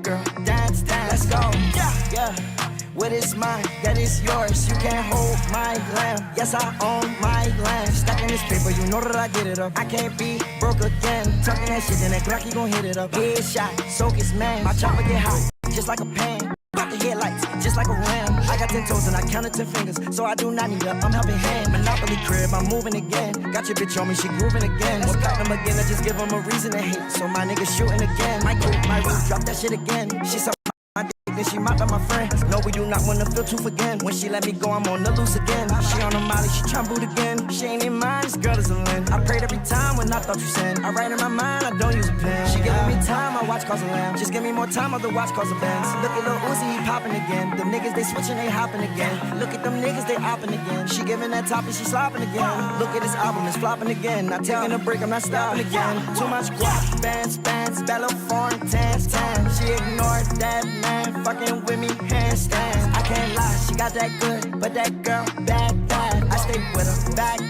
girl dance, dance. Let's go. Yeah, yeah. What is mine, that is yours. You can't hold my lamb. Yes, I own my land. Stacking this paper, you know that I get it up. I can't be broke again. Talking that shit, then that Glocky gon' hit it up. Headshot, soak his man. My chopper get hot, just like a pan. Got the headlights, just like a ram. I got 10 toes and I counted 10 fingers, so I do not need I'm helping hand. Monopoly crib, I'm moving again. Got your bitch on me, she grooving again. Won't cut them again, I just give them a reason to hate. So my nigga shooting again. My coupe, my roof, drop that shit again. She saw my dick, then she mocked up my friend. No, we do not want to feel tooth again. When she let me go, I'm on the loose again. She on the molly, she tryna boot again. She ain't in mine, this girl is a lin. I prayed every time when I thought you sin. I write in my mind, I don't use a pen. She giving me time, I watch cause a lamb. Just give me more time, I'll watch cause a Benz. Look at Lil Uzi, he popping again. Them niggas, they switching, they hopping again. Look at them niggas, they hopping again. She giving that top and she slopping again. Look at this album, it's flopping again. Not taking a break, I'm not stopping again. Too much guap, bands, bellow, foreign, tan. She ignored that man, fucking with me, handstands. I can't lie, she got that good, but that girl, bad. I stay with her, back,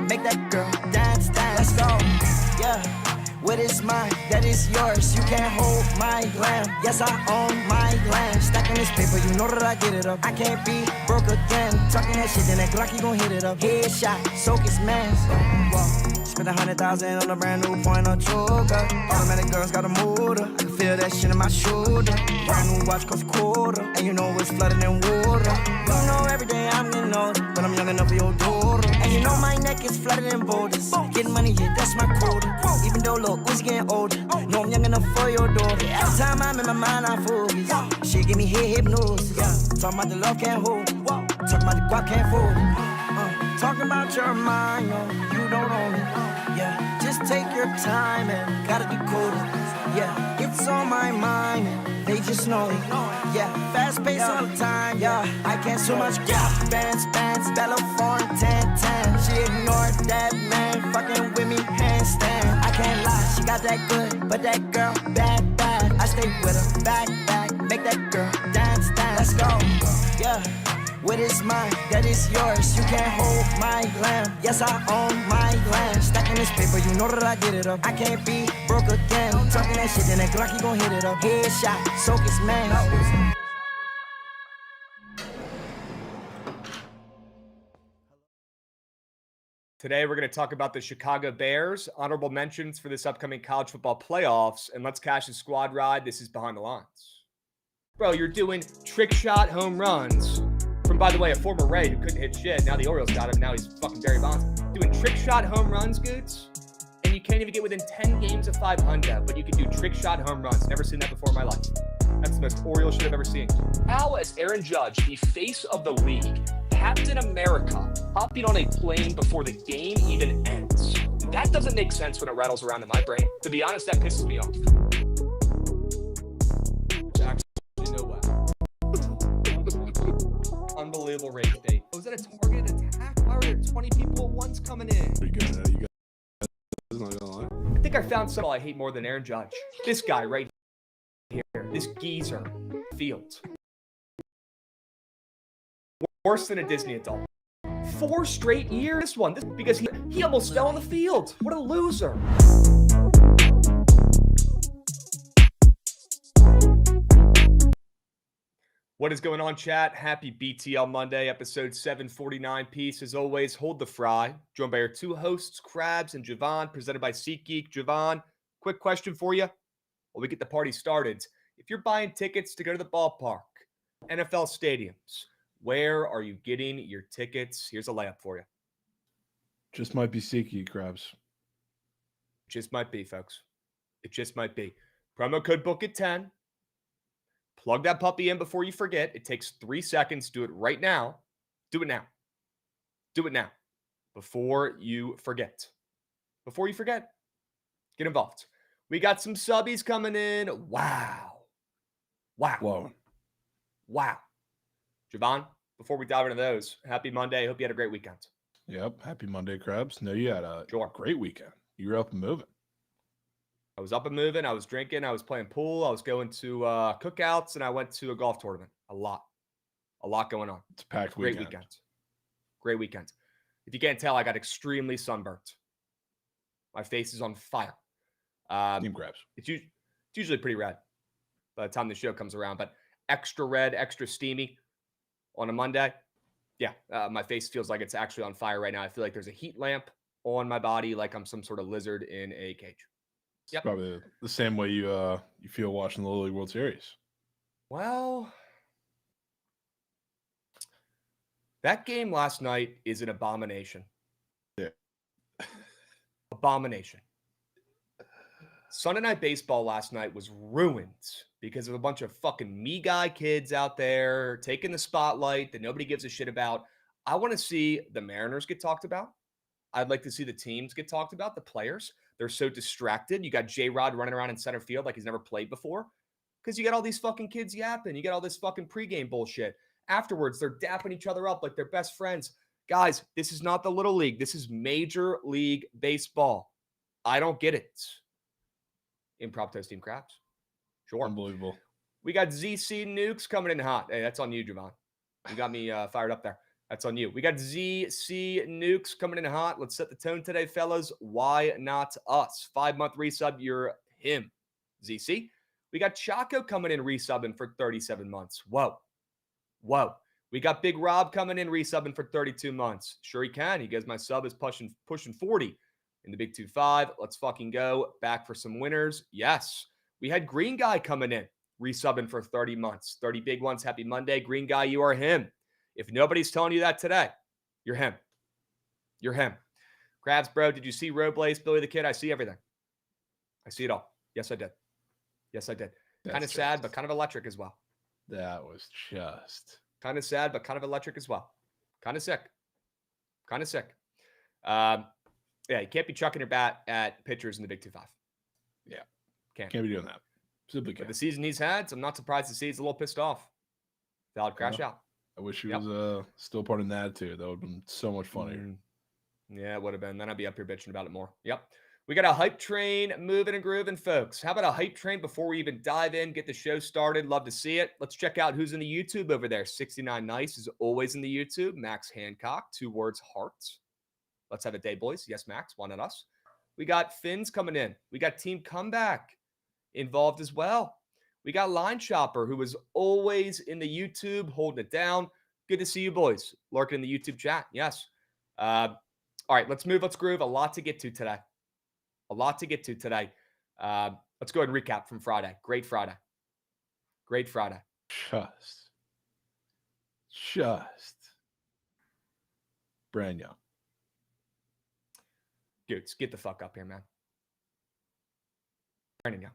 make that girl dance. Let's go, yeah. What is mine, that is yours. You can't hold my lamb. Yes, I own my land. Stacking this paper, you know that I get it up. I can't be broke again. Talking that shit, then that Glocky gon' hit it up. Headshot, soak his man. Spent 100,000 on a brand new point on Choga. Automatic girls got a motor. I can feel that shit in my shoulder. Brand new watch cost a quarter, and you know it's flooded in water. You know every day I'm getting older, but I'm young enough for your daughter. And you know my neck is flooded in boulders. Getting money, yeah, that's my quota. Even though Lil Uzi getting older, know I'm young enough for your daughter. Every time I'm in my mind, I focus. She give me hypnosis. Talking about the love can't hold it. Talking about the guap can't fold it. Talking about your mind, no, you don't own it. Yeah, just take your time and gotta decode it. Yeah, it's on my mind and they just know it. Yeah, fast pace all the time. Yeah, I can't so much. Yeah, bands, bellow, foreign, tan. She ignored that man, fucking with me, handstand. I can't lie, she got that good, but that girl, bad. I stay with her, back, make that girl dance. Let's go, yeah. What is mine, that is yours. You can't hold my lamb. Yes, I own my land. Stacking this paper, you know that I get it up. I can't be broke again. Talking that shit, then that Glocky gon' hit it up. Headshot, soak his man. Today, we're going to talk about the Chicago Bears, honorable mentions for this upcoming college football playoffs, and let's cash the squad ride. This is Behind the Lines. Bro, you're doing trick shot home runs from, by the way, a former Ray who couldn't hit shit. Now the Orioles got him. Now he's fucking Barry Bonds. Doing trick shot home runs, Goots, and you can't even get within 10 games of 500, but you can do trick shot home runs. Never seen that before in my life. That's the most Orioles shit I've ever seen. How is Aaron Judge, the face of the league, Captain America, hopping on a plane before the game even ends? That doesn't make sense when it rattles around in my brain. To be honest, that pisses me off. Actually, no way. Unbelievable rage bait. Oh, is that a targeted attack? Why were there 20 people at once coming in? I think I found someone I hate more than Aaron Judge. This guy right here. This geezer. Fields. Worse than a Disney adult. 4 straight years. This one, because he almost fell on the field. What a loser. What is going on, chat? Happy BTL Monday, episode 749. Peace. As always, hold the fry. Joined by our 2 hosts, Krabs and Jovan, presented by SeatGeek. Jovan, quick question for you while we get the party started. If you're buying tickets to go to the ballpark, NFL stadiums, where are you getting your tickets? Here's a layup for you. Just might be SeatGeek, Krabs. Just might be, folks. It just might be. Promo code Bookit10. Plug that puppy in before you forget. It takes 3 seconds. Do it right now. Do it now. Do it now. Before you forget. Before you forget. Get involved. We got some subbies coming in. Wow. Whoa. Jovan, before we dive into those, happy Monday. I hope you had a great weekend. Yep. Happy Monday, Krabs. No, you had a great weekend. You were up and moving. I was up and moving. I was drinking. I was playing pool. I was going to cookouts, and I went to a golf tournament. A lot going on. It's a packed Great weekend. Great weekend. If you can't tell, I got extremely sunburnt. My face is on fire. Team Krabs. It's usually pretty rad. by the time the show comes around. But extra red, extra steamy on a Monday. Yeah, my face feels like it's actually on fire right now. I feel like there's a heat lamp on my body, like I'm some sort of lizard in a cage. It's probably the same way you feel watching the Little League World Series. Well, that game last night is an abomination. Yeah. Abomination. Sunday Night Baseball last night was ruined because of a bunch of fucking me guy kids out there taking the spotlight that nobody gives a shit about. I want to see the Mariners get talked about. I'd like to see the teams get talked about, the players. They're so distracted. You got J-Rod running around in center field like he's never played before because you got all these fucking kids yapping. You got all this fucking pregame bullshit. Afterwards, they're dapping each other up like they're best friends. Guys, this is not the Little League. This is Major League Baseball. I don't get it. Impromptu Team Krabs. Sure. Unbelievable. We got ZC Nukes coming in hot. Hey, that's on you, Jovan. You got me fired up there. That's on you. We got ZC Nukes coming in hot. Let's set the tone today, fellas. Why not us? 5-month resub, you're him. ZC. We got Chaco coming in resubbing for 37 months. Whoa. We got Big Rob coming in resubbing for 32 months. Sure he can. He goes, my sub is pushing 40 in the Big 2-5. Let's fucking go. Back for some winners. Yes. We had Green Guy coming in resubbing for 30 months. 30 big ones. Happy Monday. Green Guy, you are him. If nobody's telling you that today, you're him. You're him. Krabs, bro, did you see Roadblaze, Billy the Kid? I see everything. I see it all. Yes, I did. Kind of sad, but kind of electric as well. That was just kind of sad, but kind of electric as well. Kind of sick. Yeah, you can't be chucking your bat at pitchers in the Big 2-5. Yeah. Can't be doing that. Simply can't. But the season he's had, so I'm not surprised to see he's a little pissed off. Valid crash out. I wish he was still part of that too. That would have been so much funnier. Yeah, it would have been. Then I'd be up here bitching about it more. Yep. We got a hype train moving and grooving, folks. How about a hype train before we even dive in, get the show started? Love to see it. Let's check out who's in the YouTube over there. 69 Nice is always in the YouTube. Max Hancock, 2 words, hearts. Let's have a day, boys. Yes, Max, why not us? We got Finns coming in. We got Team Comeback involved as well. We got Line Chopper, who was always in the YouTube, holding it down. Good to see you, boys. Lurking in the YouTube chat. Yes. All right, let's move. Let's groove. A lot to get to today. Let's go ahead and recap from Friday. Great Friday. Just brand young. Dudes, get the fuck up here, man. Brandon Young.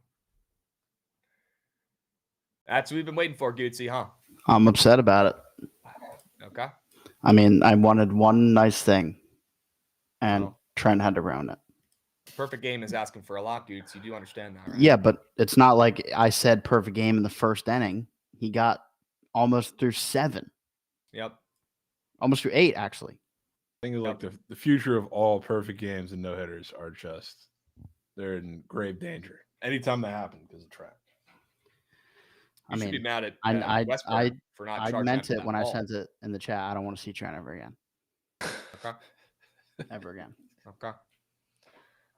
That's what we've been waiting for, Gootsy, huh? I'm upset about it. Okay. I mean, I wanted one nice thing, and Trent had to ruin it. Perfect game is asking for a lot, Goots. You do understand that, right? Yeah, but it's not like I said perfect game in the first inning. He got almost through 7. Yep. Almost through 8, actually. I think like the future of all perfect games and no-hitters are they're in grave danger anytime that happens because of Trent. You should be mad at I for not I charging meant that it when I ball. sent it in the chat. I don't want to see Trent ever again. Okay. Ever again. Okay.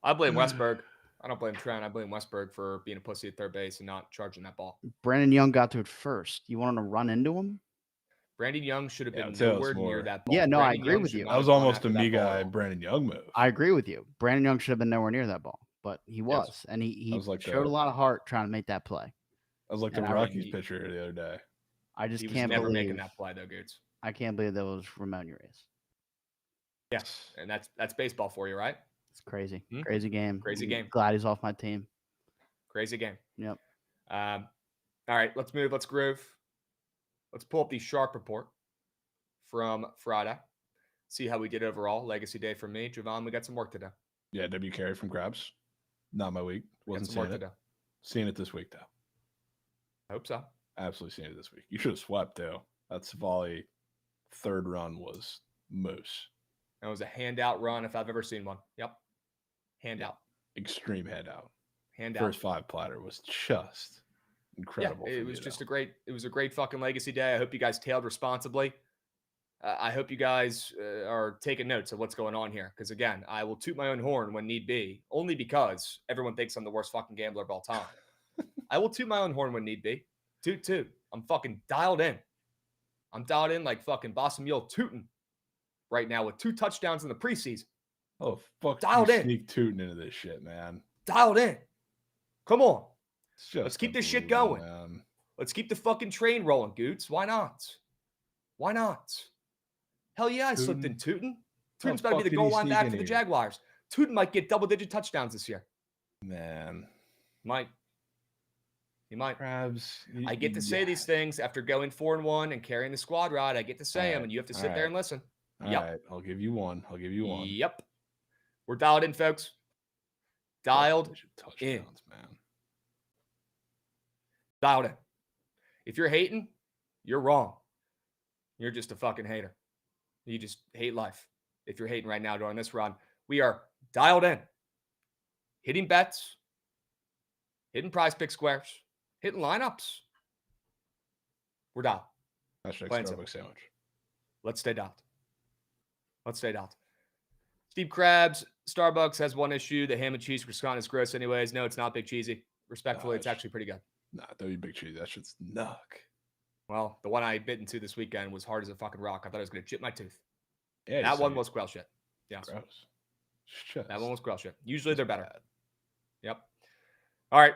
I blame Westberg. I don't blame Trent. I blame Westberg for being a pussy at third base and not charging that ball. Brandon Young got to it first. You want him to run into him? Brandon Young should have been tell us nowhere more. near that ball. Yeah, no, Brandon I agree Young with should you. not That was have gone almost after a that me ball. guy Brandon Young move. I agree with you. Brandon Young should have been nowhere near that ball, but he was. Yes. And he was like showed a lot of heart trying to make that play. I was like the And Rockies pitcher the other day. I just He was can't never believe making that play, though, Goots. I can't believe that was Ramon Urias. Yes, and that's baseball for you, right? It's crazy. Hmm? Crazy game. Crazy game. Glad he's off my team. Crazy game. Yep. All right, let's move. Let's groove. Let's pull up the Sharp report from Friday. See how we did overall. Legacy day for me. Jovan, we got some work to do. Yeah, W carry from Krabs. Not my week. Wasn't some work seeing to it. do. Seeing it this week, though. I hope so. Absolutely seeing it this week. You should have swept, too. That Savali third run was moose. That was a handout run if I've ever seen one. Yep. Handout. Extreme handout. Handout. First 5 platter was just incredible. Yeah, it was just a great fucking legacy day. I hope you guys tailed responsibly. I hope you guys are taking notes of what's going on here. Because again, I will toot my own horn when need be, only because everyone thinks I'm the worst fucking gambler of all time. I will toot my own horn when need be. Toot, toot. I'm fucking dialed in. I'm dialed in like fucking Boston Mule tooting right now with 2 touchdowns in the preseason. Oh, fuck. Dialed in. Sneak tooting into this shit, man. Dialed in. Come on. It's just Let's keep this shit going. Man. Let's keep the fucking train rolling, Goots. Why not? Why not? Hell yeah, I slipped in Tootin. Tootin's about to be the goal line back for the Jaguars. Tootin might get double-digit touchdowns this year. Man. Might. He might. Krabs. I get to say these things after going 4-1 and carrying the squad ride. I get to say them, and you have to sit there and listen. All right. I'll give you one. Yep. We're dialed in, folks. Dialed in. Man. Dialed in. If you're hating, you're wrong. You're just a fucking hater. You just hate life. If you're hating right now during this run, we are dialed in. Hitting bets, hitting prize pick squares, hitting lineups. We're dialed. Hashtag Starbucks sandwich. Let's stay dialed. Let's stay dialed. Steve Krabs, Starbucks has one issue. The ham and cheese croissant is gross anyways. No, it's not Big Cheesy. Respectfully, it's actually pretty good. Nah, that'd be Big Cheesy. That shit's nuck. Well, the one I bit into this weekend was hard as a fucking rock. I thought I was going to chip my tooth. Yeah, that one was quail shit. Yes. Gross. That one was quail shit. Usually they're better. Yep. All right.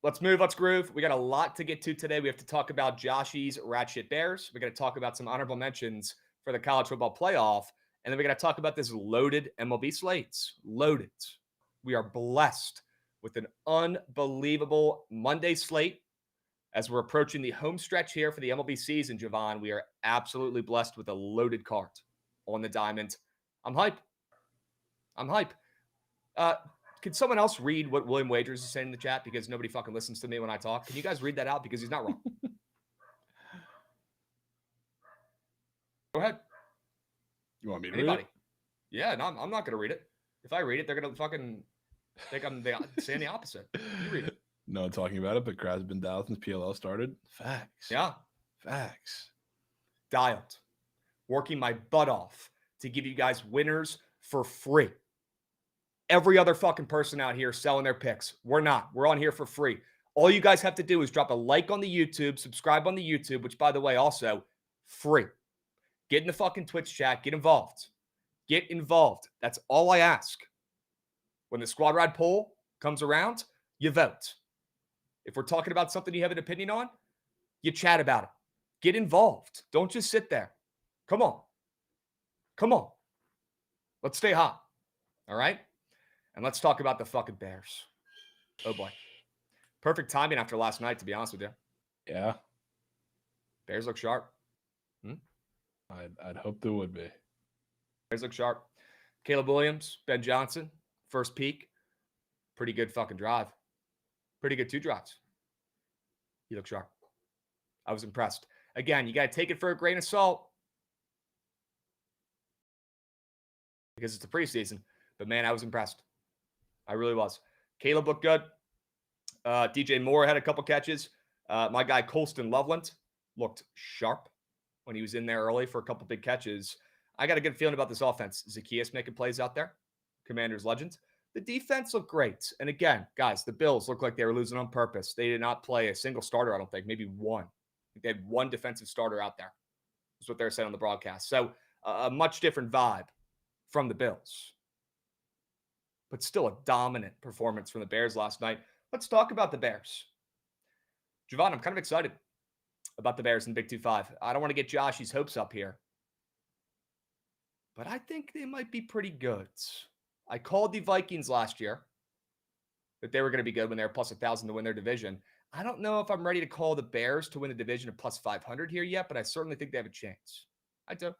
Let's move. Let's groove. We got a lot to get to today. We have to talk about Joshy's Rat Shit Bears. We're going to talk about some honorable mentions for the college football playoff. And then we're going to talk about this loaded MLB slates. Loaded. We are blessed with an unbelievable Monday slate. As we're approaching the home stretch here for the MLB season, Jovan, we are absolutely blessed with a loaded card on the diamond. I'm hype. Could someone else read what William Wagers is saying in the chat? Because nobody fucking listens to me when I talk. Can you guys read that out? Because he's not wrong. Go ahead. You want me to Anybody? read it? Yeah, no, I'm not going to read it. If I read it, they're going to fucking think I'm saying the opposite. You read it. No talking about it, but Krabs has been dialed since PLL started. Facts. Yeah. Facts. Dialed. Working my butt off to give you guys winners for free. Every other fucking person out here selling their picks. We're not. We're on here for free. All you guys have to do is drop a like on the YouTube, subscribe on the YouTube, which, by the way, also free. Get in the fucking Twitch chat. Get involved. Get involved. That's all I ask. When the Squad Ride poll comes around, you vote. If we're talking about something you have an opinion on, you chat about it. Get involved. Don't just sit there. Come on. Come on. Let's stay hot. All right? And let's talk about the fucking Bears. Oh, boy. Perfect timing after last night, to be honest with you. Yeah. Bears look sharp. I'd hope there would be. Bears look sharp. Caleb Williams, Ben Johnson, first peak. Pretty good fucking drive. Pretty good 2 drives. He looked sharp. I was impressed. Again, you got to take it for a grain of salt because it's the preseason. But, man, I was impressed. I really was. Caleb looked good. DJ Moore had a couple catches. My guy Colston Loveland looked sharp when he was in there early for a couple big catches. I got a good feeling about this offense. Zacchaeus making plays out there. Commanders legend. The defense looked great. And again, guys, the Bills looked like they were losing on purpose. They did not play a single starter, I don't think. Maybe one. I think they had one defensive starter out there. That's what they're saying on the broadcast. So a much different vibe from the Bills. But still a dominant performance from the Bears last night. Let's talk about the Bears. Jovan, I'm kind of excited about the Bears in Big 2-5. I don't want to get Joshy's hopes up here. But I think they might be pretty good. I called the Vikings last year that they were going to be good when they were plus 1,000 to win their division. I don't know if I'm ready to call the Bears to win the division at plus 500 here yet, but I certainly think they have a chance. I do.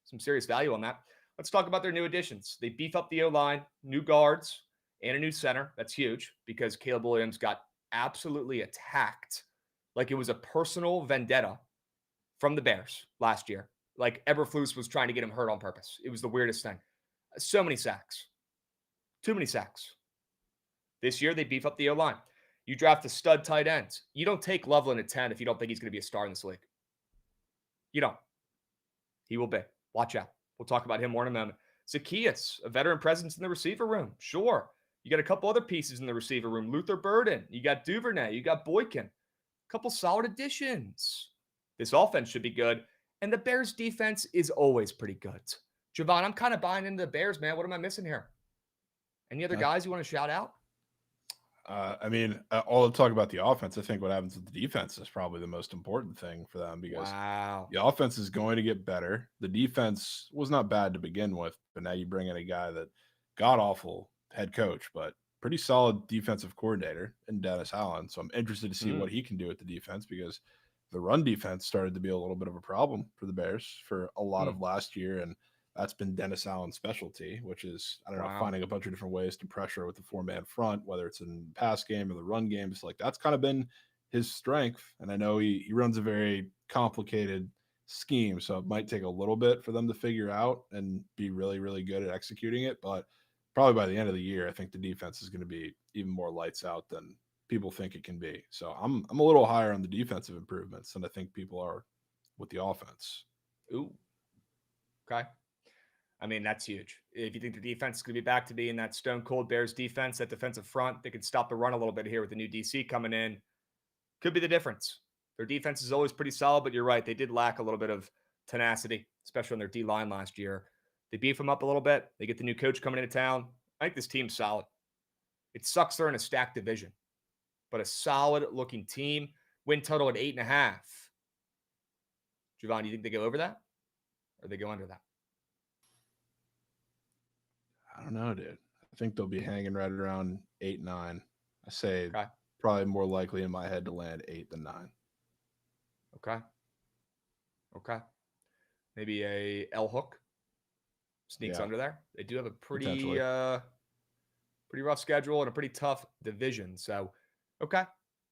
Some serious value on that. Let's talk about their new additions. They beef up the O-line, new guards, and a new center. That's huge because Caleb Williams got absolutely attacked like it was a personal vendetta from the Bears last year. Like Eberflus was trying to get him hurt on purpose. It was the weirdest thing. So many sacks. Too many sacks. This year, they beef up the O-line. You draft a stud tight end. You don't take Loveland at 10 if you don't think he's going to be a star in this league. You don't. He will be. Watch out. We'll talk about him more in a moment. Zacchaeus, a veteran presence in the receiver room. Sure. You got a couple other pieces in the receiver room. Luther Burden. You got Duvernay. You got Boykin. A couple solid additions. This offense should be good. And the Bears defense is always pretty good. Jovan, I'm kind of buying into the Bears, man. What am I missing here? Any other guys you want to shout out? All the talk about the offense, I think what happens with the defense is probably the most important thing for them because the offense is going to get better. The defense was not bad to begin with, but now you bring in a guy that god-awful head coach, but pretty solid defensive coordinator in Dennis Allen. So I'm interested to see what he can do with the defense because the run defense started to be a little bit of a problem for the Bears for a lot of last year, and that's been Dennis Allen's specialty, which is, finding a bunch of different ways to pressure with the 4-man front, whether it's in the pass game or the run game. It's like that's kind of been his strength. And I know he runs a very complicated scheme, so it might take a little bit for them to figure out and be really, really good at executing it. But probably by the end of the year, I think the defense is going to be even more lights out than people think it can be. So I'm a little higher on the defensive improvements than I think people are with the offense. Ooh. Okay. I mean, that's huge. If you think the defense is going to be back to being that stone cold Bears defense, that defensive front, they could stop the run a little bit here with the new DC coming in. Could be the difference. Their defense is always pretty solid, but you're right. They did lack a little bit of tenacity, especially on their D-line last year. They beef them up a little bit. They get the new coach coming into town. I think this team's solid. It sucks they're in a stacked division, but a solid-looking team. Win total at 8.5. Jovan, do you think they go over that? Or they go under that? I don't know, dude. I think they'll be hanging right around 8-9. I say probably more likely in my head to land 8 than 9. Okay. Maybe a L hook sneaks under there. They do have a pretty rough schedule and a pretty tough division. So,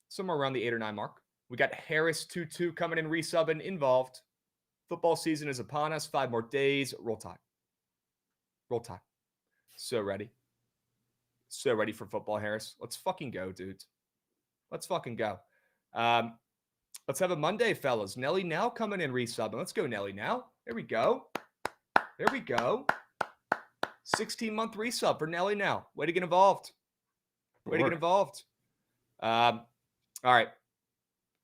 somewhere around the 8 or 9 mark. We got Harris 2-2 coming in, resubbing, involved. Football season is upon us. 5 more days. Roll Tide. So ready for football, Harris. Let's fucking go, dudes. Let's fucking go. Let's have a Monday, fellas. Nelly Now coming in, resubbing. Let's go, Nelly Now. There we go. 16-month resub for Nelly Now. Way to get involved. All right.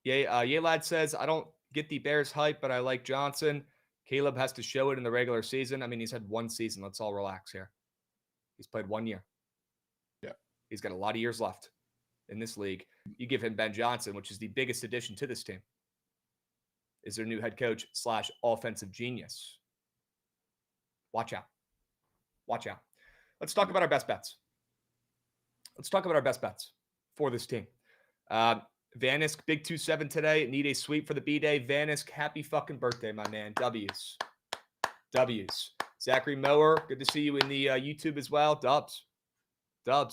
Yay Lad says, I don't get the Bears hype, but I like Johnson. Caleb has to show it in the regular season. I mean, he's had one season. Let's all relax here. He's played 1 year. Yeah. He's got a lot of years left in this league. You give him Ben Johnson, which is the biggest addition to this team. Is their new head coach / offensive genius. Watch out. Let's talk about our best bets. For this team. Vanisk, big 2-7 today. Need a sweep for the B-Day. Vanisk, happy fucking birthday, my man. W's. Zachary Mower, good to see you in the YouTube as well. Dubs.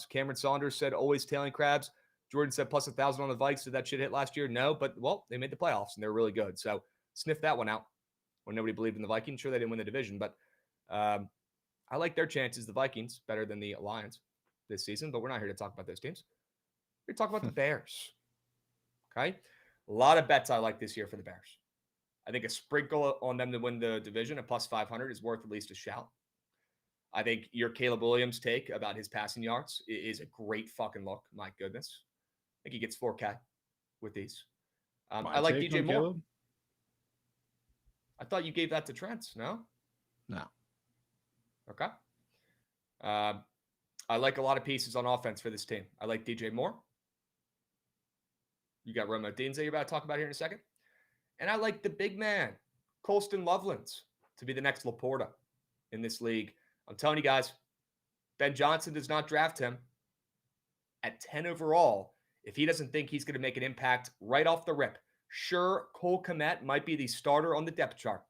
Cameron Saunders said, always tailing Krabs. Jordan said plus 1,000 on the Vikes. Did that shit hit last year? No, but, well, they made the playoffs, and they're really good. So sniff that one out when nobody believed in the Vikings. Sure, they didn't win the division, but I like their chances, the Vikings, better than the Lions this season, but we're not here to talk about those teams. We're here to talk about the Bears. Okay? A lot of bets I like this year for the Bears. I think a sprinkle on them to win the division at plus 500 is worth at least a shout. I think your Caleb Williams take about his passing yards is a great fucking look. My goodness. I think he gets 4K with these. I like DJ Moore. Caleb? I thought you gave that to Trent, no? No. Okay. I like a lot of pieces on offense for this team. I like DJ Moore. You got Romo Deans that you're about to talk about here in a second. And I like the big man, Colston Loveland, to be the next Laporta in this league. I'm telling you guys, Ben Johnson does not draft him at 10 overall if he doesn't think he's going to make an impact right off the rip. Sure, Cole Kmet might be the starter on the depth chart.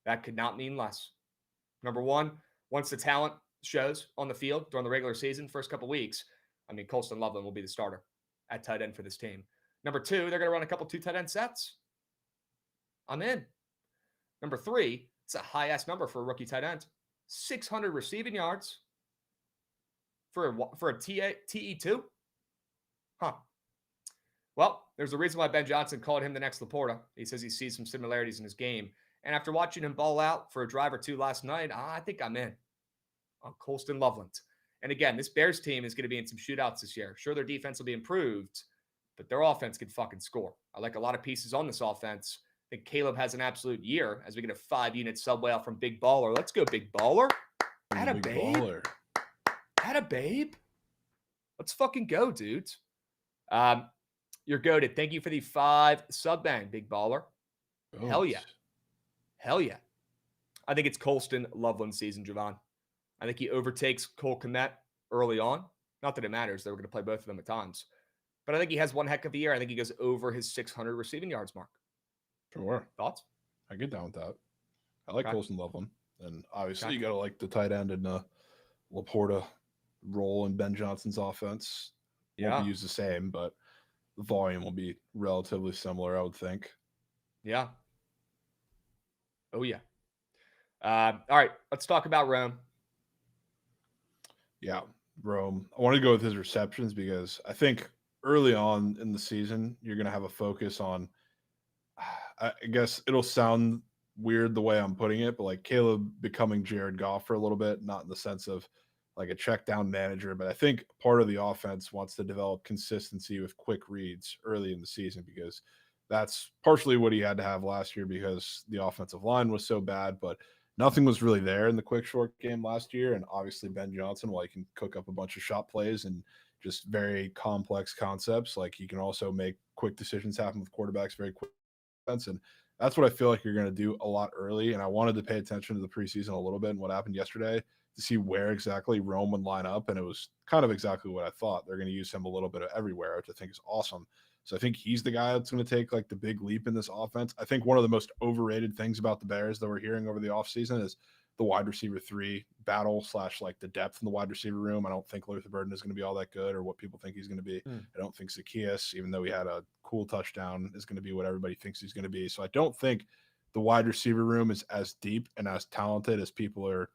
That could not mean less. Number one, once the talent shows on the field during the regular season, first couple weeks, I mean, Colston Loveland will be the starter at tight end for this team. Number two, they're going to run a couple 2 tight end sets. I'm in. Number three, it's a high-ass number for a rookie tight end. 600 receiving yards for a TE2? Huh. Well, there's a reason why Ben Johnson called him the next Laporta. He says he sees some similarities in his game. And after watching him ball out for a drive or two last night, I think I'm in on Colston Loveland. And again, this Bears team is going to be in some shootouts this year. Sure, their defense will be improved, but their offense can fucking score. I like a lot of pieces on this offense. I think Caleb has an absolute year as we get a 5-unit subway out from Big Baller. Let's go, Big Baller. Atta Big babe. Baller. Atta babe. Let's fucking go, dudes. You're goated. Thank you for the 5 sub bang, Big Baller. Oh. Hell yeah. Hell yeah. I think it's Colston Loveland season, Jovan. I think he overtakes Cole Kmet early on. Not that it matters. They were going to play both of them at times. But I think he has one heck of a year. I think he goes over his 600 receiving yards mark. Sure. Thoughts? I get down with that. I like Colston Loveland. And obviously you got to like the tight end and Laporta role in Ben Johnson's offense. Won't be used the same, but the volume will be relatively similar, I would think. Yeah. Oh, yeah. All right. Let's talk about Rome. Yeah, Rome. I want to go with his receptions because I think early on in the season, you're going to have a focus on, I guess it'll sound weird the way I'm putting it, but like Caleb becoming Jared Goff for a little bit, not in the sense of like a check down manager, but I think part of the offense wants to develop consistency with quick reads early in the season because that's partially what he had to have last year because the offensive line was so bad, but nothing was really there in the quick short game last year. And obviously Ben Johnson, while he can cook up a bunch of shot plays and just very complex concepts, like he can also make quick decisions happen with quarterbacks very quick. And that's what I feel like you're going to do a lot early. And I wanted to pay attention to the preseason a little bit and what happened yesterday to see where exactly Rome would line up. And it was kind of exactly what I thought. They're going to use him a little bit of everywhere, which I think is awesome. So I think he's the guy that's going to take like the big leap in this offense. I think one of the most overrated things about the Bears that we're hearing over the offseason is the wide receiver 3 battle / like the depth in the wide receiver room. I don't think Luther Burden is going to be all that good or what people think he's going to be. I don't think Zacchaeus, even though he had a cool touchdown, is going to be what everybody thinks he's going to be. So I don't think the wide receiver room is as deep and as talented as people are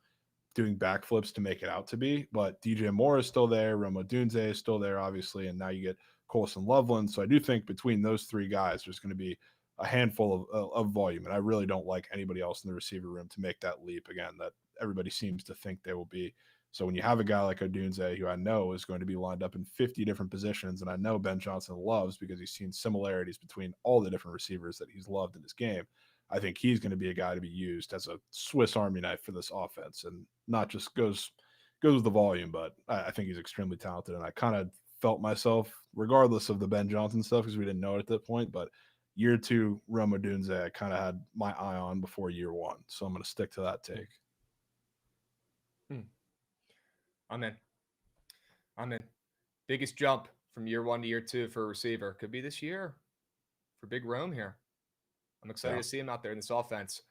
doing backflips to make it out to be. But DJ Moore is still there. Rome Odunze is still there, obviously. And now you get Colston Loveland. So I do think between those 3 guys, there's going to be a handful of volume. And I really don't like anybody else in the receiver room to make that leap again that everybody seems to think they will be. So when you have a guy like Odunze, who I know is going to be lined up in 50 different positions, and I know Ben Johnson loves because he's seen similarities between all the different receivers that he's loved in his game, I think he's going to be a guy to be used as a Swiss Army knife for this offense and not just goes with the volume, but I think he's extremely talented. And I kind of felt myself, regardless of the Ben Johnson stuff, because we didn't know it at that point, but year 2, Rome Odunze, I kind of had my eye on before year 1. So I'm going to stick to that take. I'm in. Biggest jump from year 1 to year 2 for a receiver. Could be this year for Big Rome here. I'm excited to see him out there in this offense.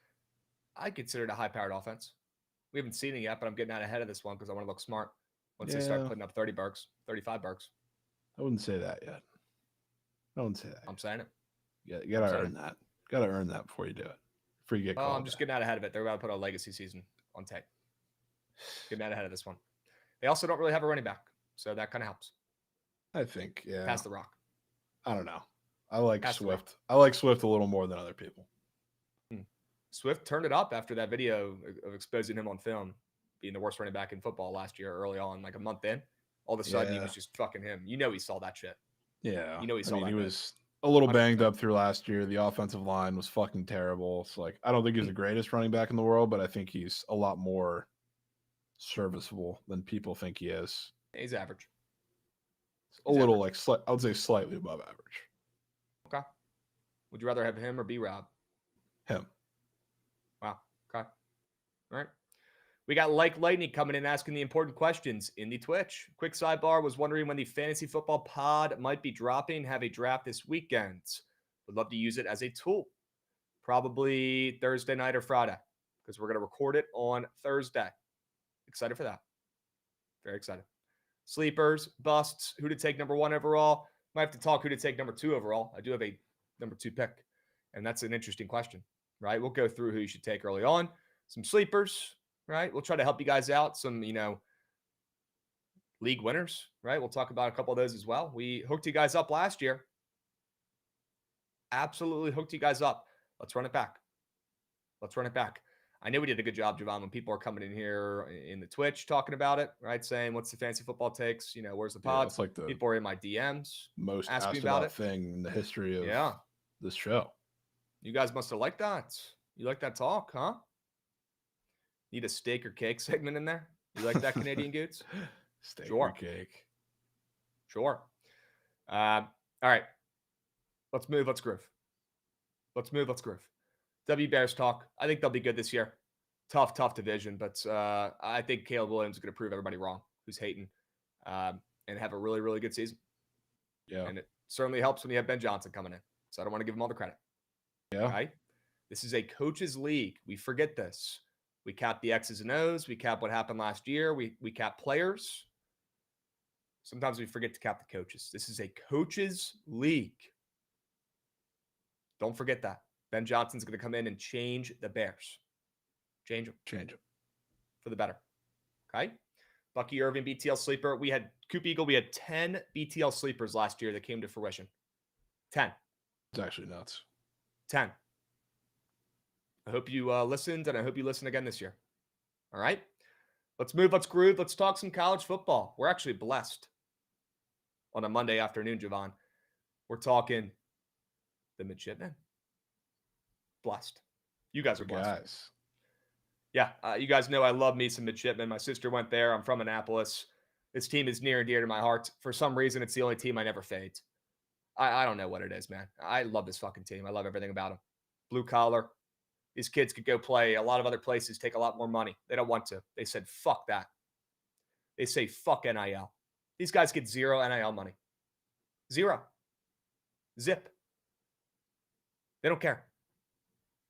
I consider it a high-powered offense. We haven't seen it yet, but I'm getting out ahead of this one because I want to look smart once they start putting up 30 bucks, 35 bucks. I wouldn't say that yet. I wouldn't say that. I'm saying it. You got to earn that. Got to earn that before you do it. Before you get called. I'm just getting out ahead of it. They're about to put a legacy season on tape. Getting out ahead of this one. They also don't really have a running back, so that kind of helps. I think, yeah. Pass the rock. I don't know. I like Swift. I like Swift a little more than other people. Swift turned it up after that video of exposing him on film being the worst running back in football last year early on, like a month in. All of a sudden, he was just fucking him. You know he saw that shit. Yeah. You know he saw that. He was a little banged up through last year. The offensive line was fucking terrible. So, like, I don't think he's the greatest running back in the world, but I think he's a lot more serviceable than people think he is. He's average. A little, like, I would say slightly above average. Okay. Would you rather have him or B-Rob? Him. Wow. Okay. All right. We got Like Lightning coming in asking the important questions in the Twitch. Quick sidebar, was wondering when the fantasy football pod might be dropping. Have a draft this weekend. Would love to use it as a tool. Probably Thursday night or Friday because we're going to record it on Thursday. Excited for that. Very excited. Sleepers, busts, who to take number 1 overall. Might have to talk who to take number 2 overall. I do have a number 2 pick, and that's an interesting question, right? We'll go through who you should take early on. Some sleepers, right? We'll try to help you guys out. Some, league winners, right? We'll talk about a couple of those as well. We hooked you guys up last year. Absolutely hooked you guys up. Let's run it back. I know we did a good job, Jovan, when people are coming in here in the Twitch talking about it, right? Saying, what's the fancy football takes? Where's the pods? It's like the people are in my DMs. Most asking asked about about thing in the history of this show. You guys must have liked that. You like that talk, huh? Need a steak or cake segment in there? You like that, Canadian Goots? Steak sure. or cake. Sure. All right. Let's move. Let's groove. Let's move. Let's groove. W Bears talk. I think they'll be good this year. Tough division, but I think Caleb Williams is going to prove everybody wrong who's hating and have a really, really good season. Yeah. And it certainly helps when you have Ben Johnson coming in. So I don't want to give him all the credit. Yeah. Right? This is a coaches league. We forget this. We cap the X's and O's. We cap what happened last year. We cap players. Sometimes we forget to cap the coaches. This is a coaches league. Don't forget that. Ben Johnson's going to come in and change the Bears. Change them. For the better. Okay? Bucky Irving, BTL sleeper. We had Coop Eagle. We had 10 BTL sleepers last year that came to fruition. 10. It's actually nuts. 10. I hope you listened, and I hope you listen again this year. All right? Let's move. Let's groove. Let's talk some college football. We're actually blessed on a Monday afternoon, Jovan. We're talking the midshipmen. Blessed. You guys are blessed. Guys. Yeah, you guys know I love me some midshipmen. My sister went there. I'm from Annapolis. This team is near and dear to my heart. For some reason, it's the only team I never fade. I don't know what it is, man. I love this fucking team. I love everything about them. Blue collar. These kids could go play a lot of other places, take a lot more money. They don't want to. They said, fuck that. They say, fuck NIL. These guys get zero NIL money. Zero. Zip. They don't care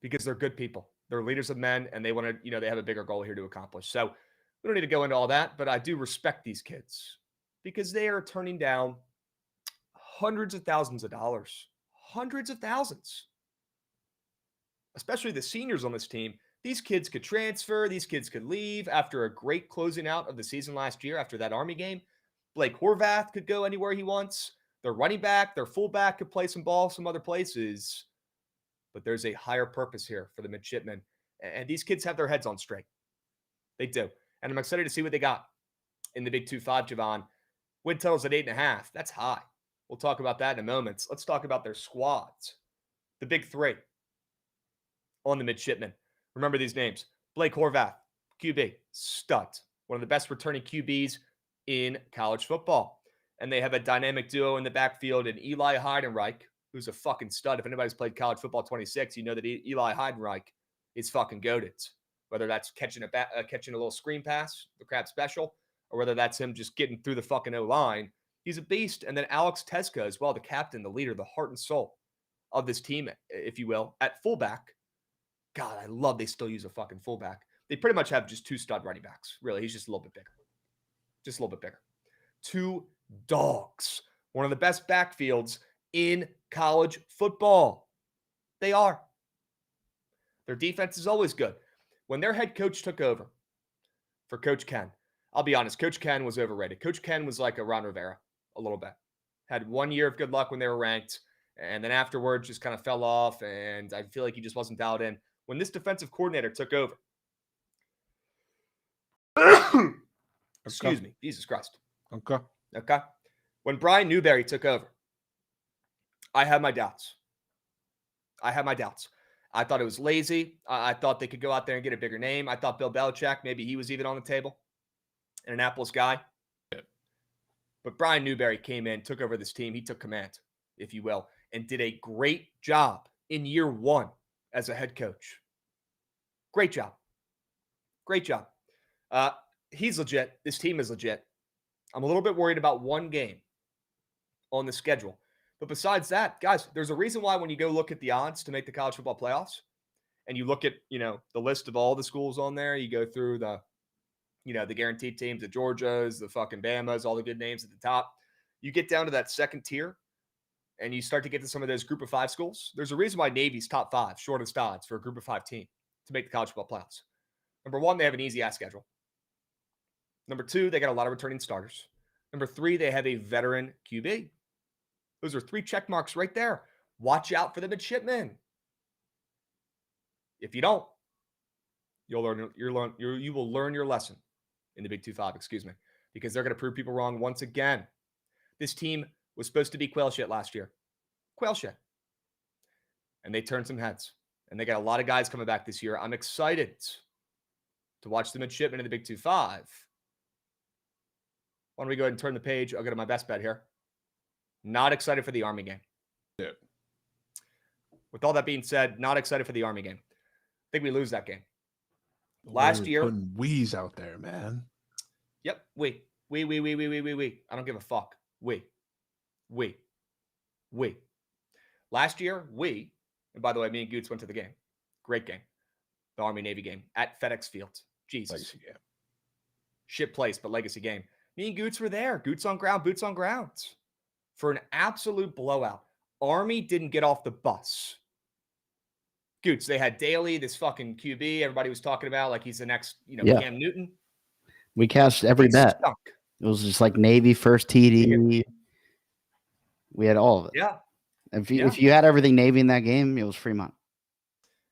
because they're good people. They're leaders of men, and they want to, they have a bigger goal here to accomplish. So we don't need to go into all that, but I do respect these kids because they are turning down hundreds of thousands of dollars. Hundreds of thousands. Especially the seniors on this team. These kids could transfer. These kids could leave after a great closing out of the season last year after that Army game. Blake Horvath could go anywhere he wants. Their running back, their fullback could play some ball some other places. But there's a higher purpose here for the midshipmen. And these kids have their heads on straight. They do. And I'm excited to see what they got in the Big 2-5, Jovan. Win totals at 8.5. That's high. We'll talk about that in a moment. Let's talk about their squads. The Big 3 on the midshipmen. Remember these names. Blake Horvath, QB, stud. One of the best returning QBs in college football. And they have a dynamic duo in the backfield in Eli Heidenreich, who's a fucking stud. If anybody's played college football 26, you know that Eli Heidenreich is fucking goated. Whether that's catching a little screen pass, the Krabs special, or whether that's him just getting through the fucking O-line, he's a beast. And then Alex Teska as well, the captain, the leader, the heart and soul of this team, if you will, at fullback. God, I love they still use a fucking fullback. They pretty much have just two stud running backs. Really, he's just a little bit bigger. Just a little bit bigger. Two dogs. One of the best backfields in college football. They are. Their defense is always good. When their head coach took over for Coach Ken, I'll be honest, Coach Ken was overrated. Coach Ken was like a Ron Rivera a little bit. Had 1 year of good luck when they were ranked, and then afterwards just kind of fell off, and I feel like he just wasn't dialed in. When this defensive coordinator took over, excuse me, Jesus Christ. Okay. When Brian Newberry took over, I had my doubts. I thought it was lazy. I thought they could go out there and get a bigger name. I thought Bill Belichick, maybe he was even on the table. An Annapolis guy. But Brian Newberry came in, took over this team. He took command, if you will, and did a great job in year one as a head coach. Great job. He's legit. This team is legit. I'm a little bit worried about one game on the schedule. But besides that, guys, there's a reason why when you go look at the odds to make the college football playoffs and you look at, the list of all the schools on there, you go through the guaranteed teams, the Georgias, the fucking Bamas, all the good names at the top. You get down to that second tier and you start to get to some of those group of 5 schools. There's a reason why Navy's top 5, shortest odds for a group of 5 team to make the college football playoffs. Number 1, they have an easy-ass schedule. Number 2, they got a lot of returning starters. Number 3, they have a veteran QB. Those are 3 check marks right there. Watch out for the midshipmen. If you don't, you will learn your lesson in the Big 2-5, because they're going to prove people wrong once again. This team was supposed to be quail shit last year. Quail shit. And they turned some heads. And they got a lot of guys coming back this year. I'm excited to watch the midshipmen in the Big 2-5. Why don't we go ahead and turn the page? I'll go to my best bet here. Not excited for the Army game. Dude. With all that being said, not excited for the Army game. I think we lose that game. Last year, putting wheeze out there, man. Yep. We. I don't give a fuck. We. Last year, and by the way, me and Goots went to the game. Great game. The Army-Navy game at FedEx Field. Jesus. Legacy game. Shit place, but legacy game. Me and Goots were there. Goots on ground, boots on ground. For an absolute blowout. Army didn't get off the bus. Goots, they had Daly, this fucking QB. Everybody was talking about like he's the next, Cam Newton. We cashed every bet. Stunk. It was just like Navy first TD. We had all of it. Yeah. If you had everything Navy in that game, it was free money.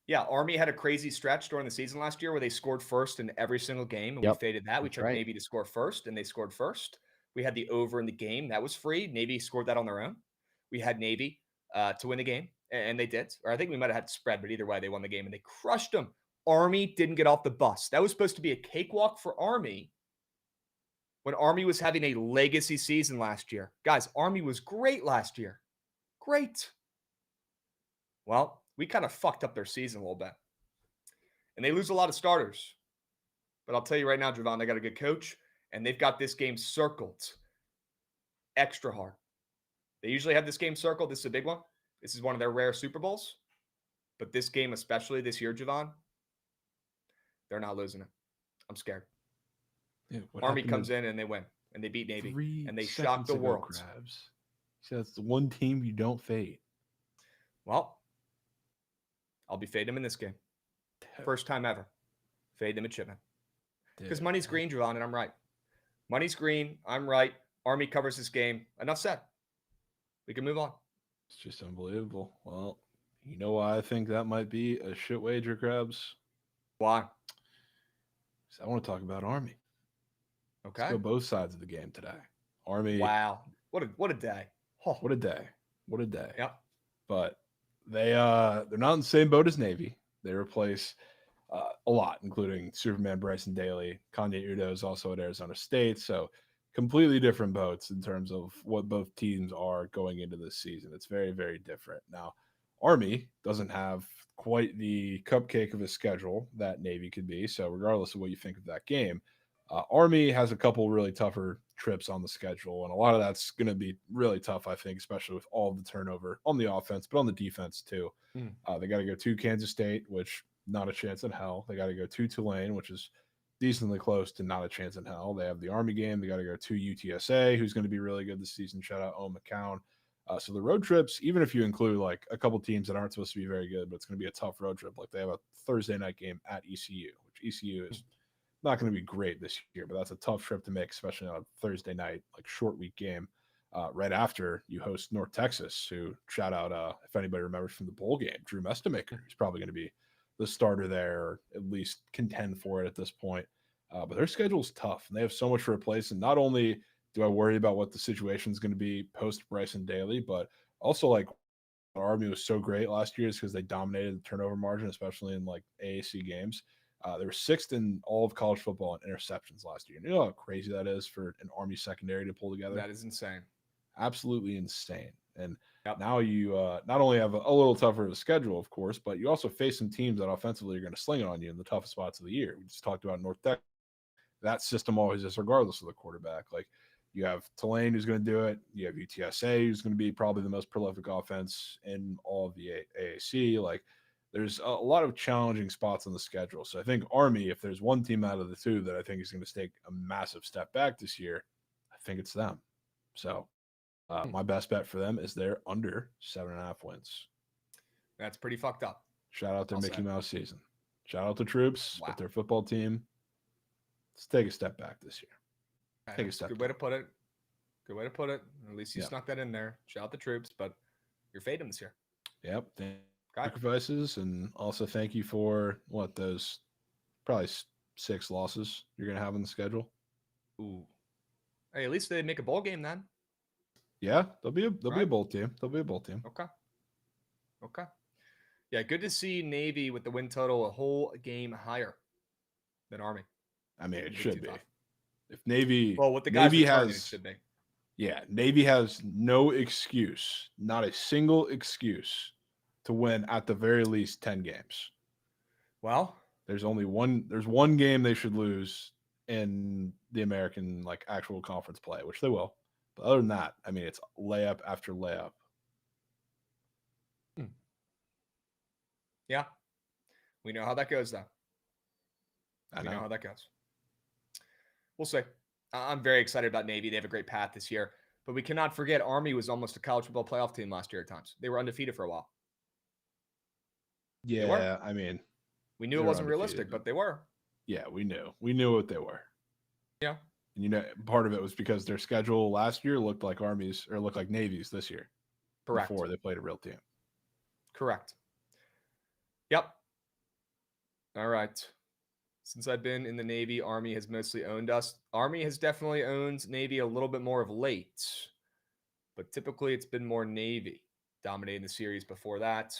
Yeah, Army had a crazy stretch during the season last year where they scored first in every single game, and we faded that. We took Navy to score first, and they scored first. We had the over in the game. That was free. Navy scored that on their own. We had Navy to win the game, and they did. Or I think we might have had the spread, but either way, they won the game, and they crushed them. Army didn't get off the bus. That was supposed to be a cakewalk for Army when Army was having a legacy season last year. Guys, Army was great last year. Great. Well, we kind of fucked up their season a little bit. And they lose a lot of starters. But I'll tell you right now, Jovan, they got a good coach, and they've got this game circled extra hard. They usually have this game circled. This is a big one. This is one of their rare Super Bowls. But this game, especially this year, Jovan, they're not losing it. I'm scared. Dude, Army comes in and they win. And they beat Navy. And they shock the world. Krabs. So that's the one team you don't fade. Well, I'll be fading them in this game. First time ever. Fade them at Midshipmen. Because money's green, Jovan, and I'm right. Money's green. I'm right. Army covers this game. Enough said. We can move on. It's just unbelievable. Well, you know why I think that might be a shit wager, Krabs? Why? I want to talk about Army. Okay. Let's go both sides of the game today. Army. Wow. What a day. Oh. What a day. What a day. Yep. But they're not in the same boat as Navy. They replace a lot, including Superman Bryson Daly. Kanye Udo is also at Arizona State. So completely different boats in terms of what both teams are going into this season. It's very, very different. Now, Army doesn't have quite the cupcake of a schedule that Navy could be. So regardless of what you think of that game, Army has a couple really tougher trips on the schedule, and a lot of that's going to be really tough, I think, especially with all the turnover on the offense, but on the defense too. They got to go to Kansas State, which not a chance in hell. They got to go to Tulane, which is decently close to not a chance in hell. They have the Army game. They got to go to UTSA, who's going to be really good this season. Shout out Owen McCown. So the road trips, even if you include like a couple teams that aren't supposed to be very good, but it's going to be a tough road trip. Like they have a Thursday night game at ECU, which ECU is not going to be great this year, but that's a tough trip to make, especially on a Thursday night, like short week game. Right after you host North Texas, who shout out, if anybody remembers from the bowl game, Drew Mestamaker, who's probably going to be the starter there, or at least contend for it at this point. But their schedule's tough, and they have so much to replace. And not only do I worry about what the situation is going to be post Bryson Daly, but also like our Army was so great last year is because they dominated the turnover margin, especially in like AAC games. They were sixth in all of college football in interceptions last year. And you know how crazy that is for an Army secondary to pull together? That is insane. Absolutely insane. And now you not only have a little tougher of a schedule, of course, but you also face some teams that offensively are going to sling it on you in the toughest spots of the year. We just talked about North Texas. That system always is, regardless of the quarterback. Like you have Tulane who's going to do it. You have UTSA who's going to be probably the most prolific offense in all of the AAC. Like there's a lot of challenging spots on the schedule. So I think Army, if there's one team out of the two that I think is going to take a massive step back this year, I think it's them. So my best bet for them is they're under 7.5 wins. That's pretty fucked up. Shout out their Mickey Mouse season. Shout out to Troops with their football team. Let's take a step back this year. Take a step. Good way to put it. Good way to put it. At least you snuck that in there. Shout out the Troops, but you're fading this year. Yep. Sacrifices, and also thank you for those Probably 6 losses you're going to have on the schedule. Ooh. Hey, at least they make a bowl game then. Yeah, they'll be a bowl team. They'll be a bowl team. Okay. Yeah, good to see Navy with the win total a whole game higher than Army. I mean, it should be. If Navy, with the guys Navy returning, has, it should be. Yeah, Navy has no excuse, not a single excuse to win at the very least 10 games. Well, there's one game they should lose in the American actual conference play, which they will. But other than that, I mean, it's layup after layup. Yeah. We know how that goes, though. We know how that goes. We'll see. I'm very excited about Navy. They have a great path this year. But we cannot forget Army was almost a college football playoff team last year at times. They were undefeated for a while. Yeah, I mean. We knew it wasn't realistic, but they were. Yeah, we knew. We knew what they were. Yeah. And part of it was because their schedule last year looked like Navy's this year. Correct. Before they played a real team. Correct. Yep. All right. Since I've been in the Navy, Army has mostly owned us. Army has definitely owned Navy a little bit more of late, but typically it's been more Navy dominating the series before that.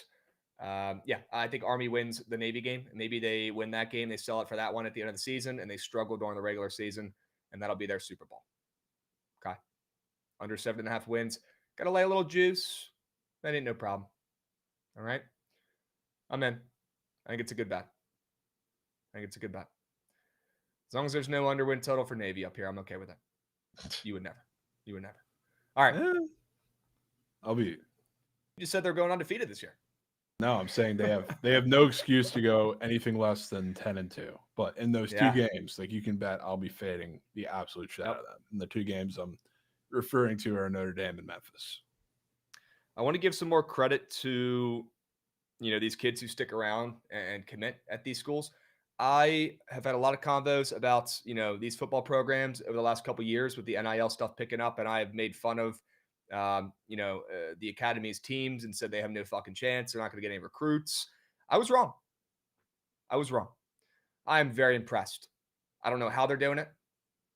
I think Army wins the Navy game. Maybe they win that game. They sell it for that one at the end of the season, and they struggle during the regular season, and that'll be their Super Bowl. Okay. Under 7.5 wins. Got to lay a little juice. That ain't no problem. All right. I'm in. I think it's a good bet. As long as there's no underwin total for Navy up here, I'm okay with it. You would never. All right. You just said they're going undefeated this year. No, I'm saying they have no excuse to go anything less than 10-2. But in those 2 games, you can bet I'll be fading the absolute shit out of them. And the 2 games I'm referring to are Notre Dame and Memphis. I want to give some more credit to these kids who stick around and commit at these schools. I have had a lot of convos about, these football programs over the last couple of years with the NIL stuff picking up, and I have made fun of, the academy's teams and said they have no fucking chance. They're not going to get any recruits. I was wrong. I am very impressed. I don't know how they're doing it,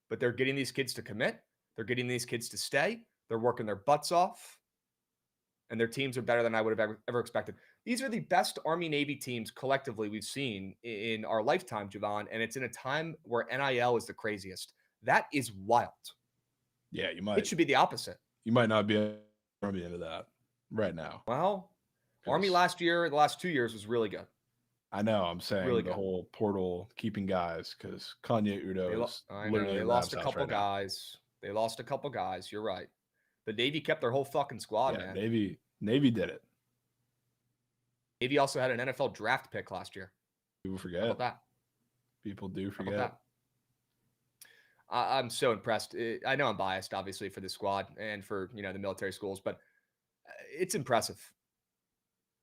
but they're getting these kids to commit. They're getting these kids to stay. They're working their butts off, and their teams are better than I would have ever expected. These are the best Army-Navy teams collectively we've seen in our lifetime, Jovan, and it's in a time where NIL is the craziest. That is wild. Yeah, It should be the opposite. You might not be into that right now. Well, Army last year, the last 2 years was really good. I know. I'm saying really the whole portal keeping guys because Kanye Udo is literally they lost a couple guys. They lost a couple guys. You're right. The Navy kept their whole fucking squad, man. Navy did it. Navy also had an NFL draft pick last year. People forget. How about that? People do forget. I'm so impressed. I know I'm biased, obviously, for the squad and for the military schools, but it's impressive.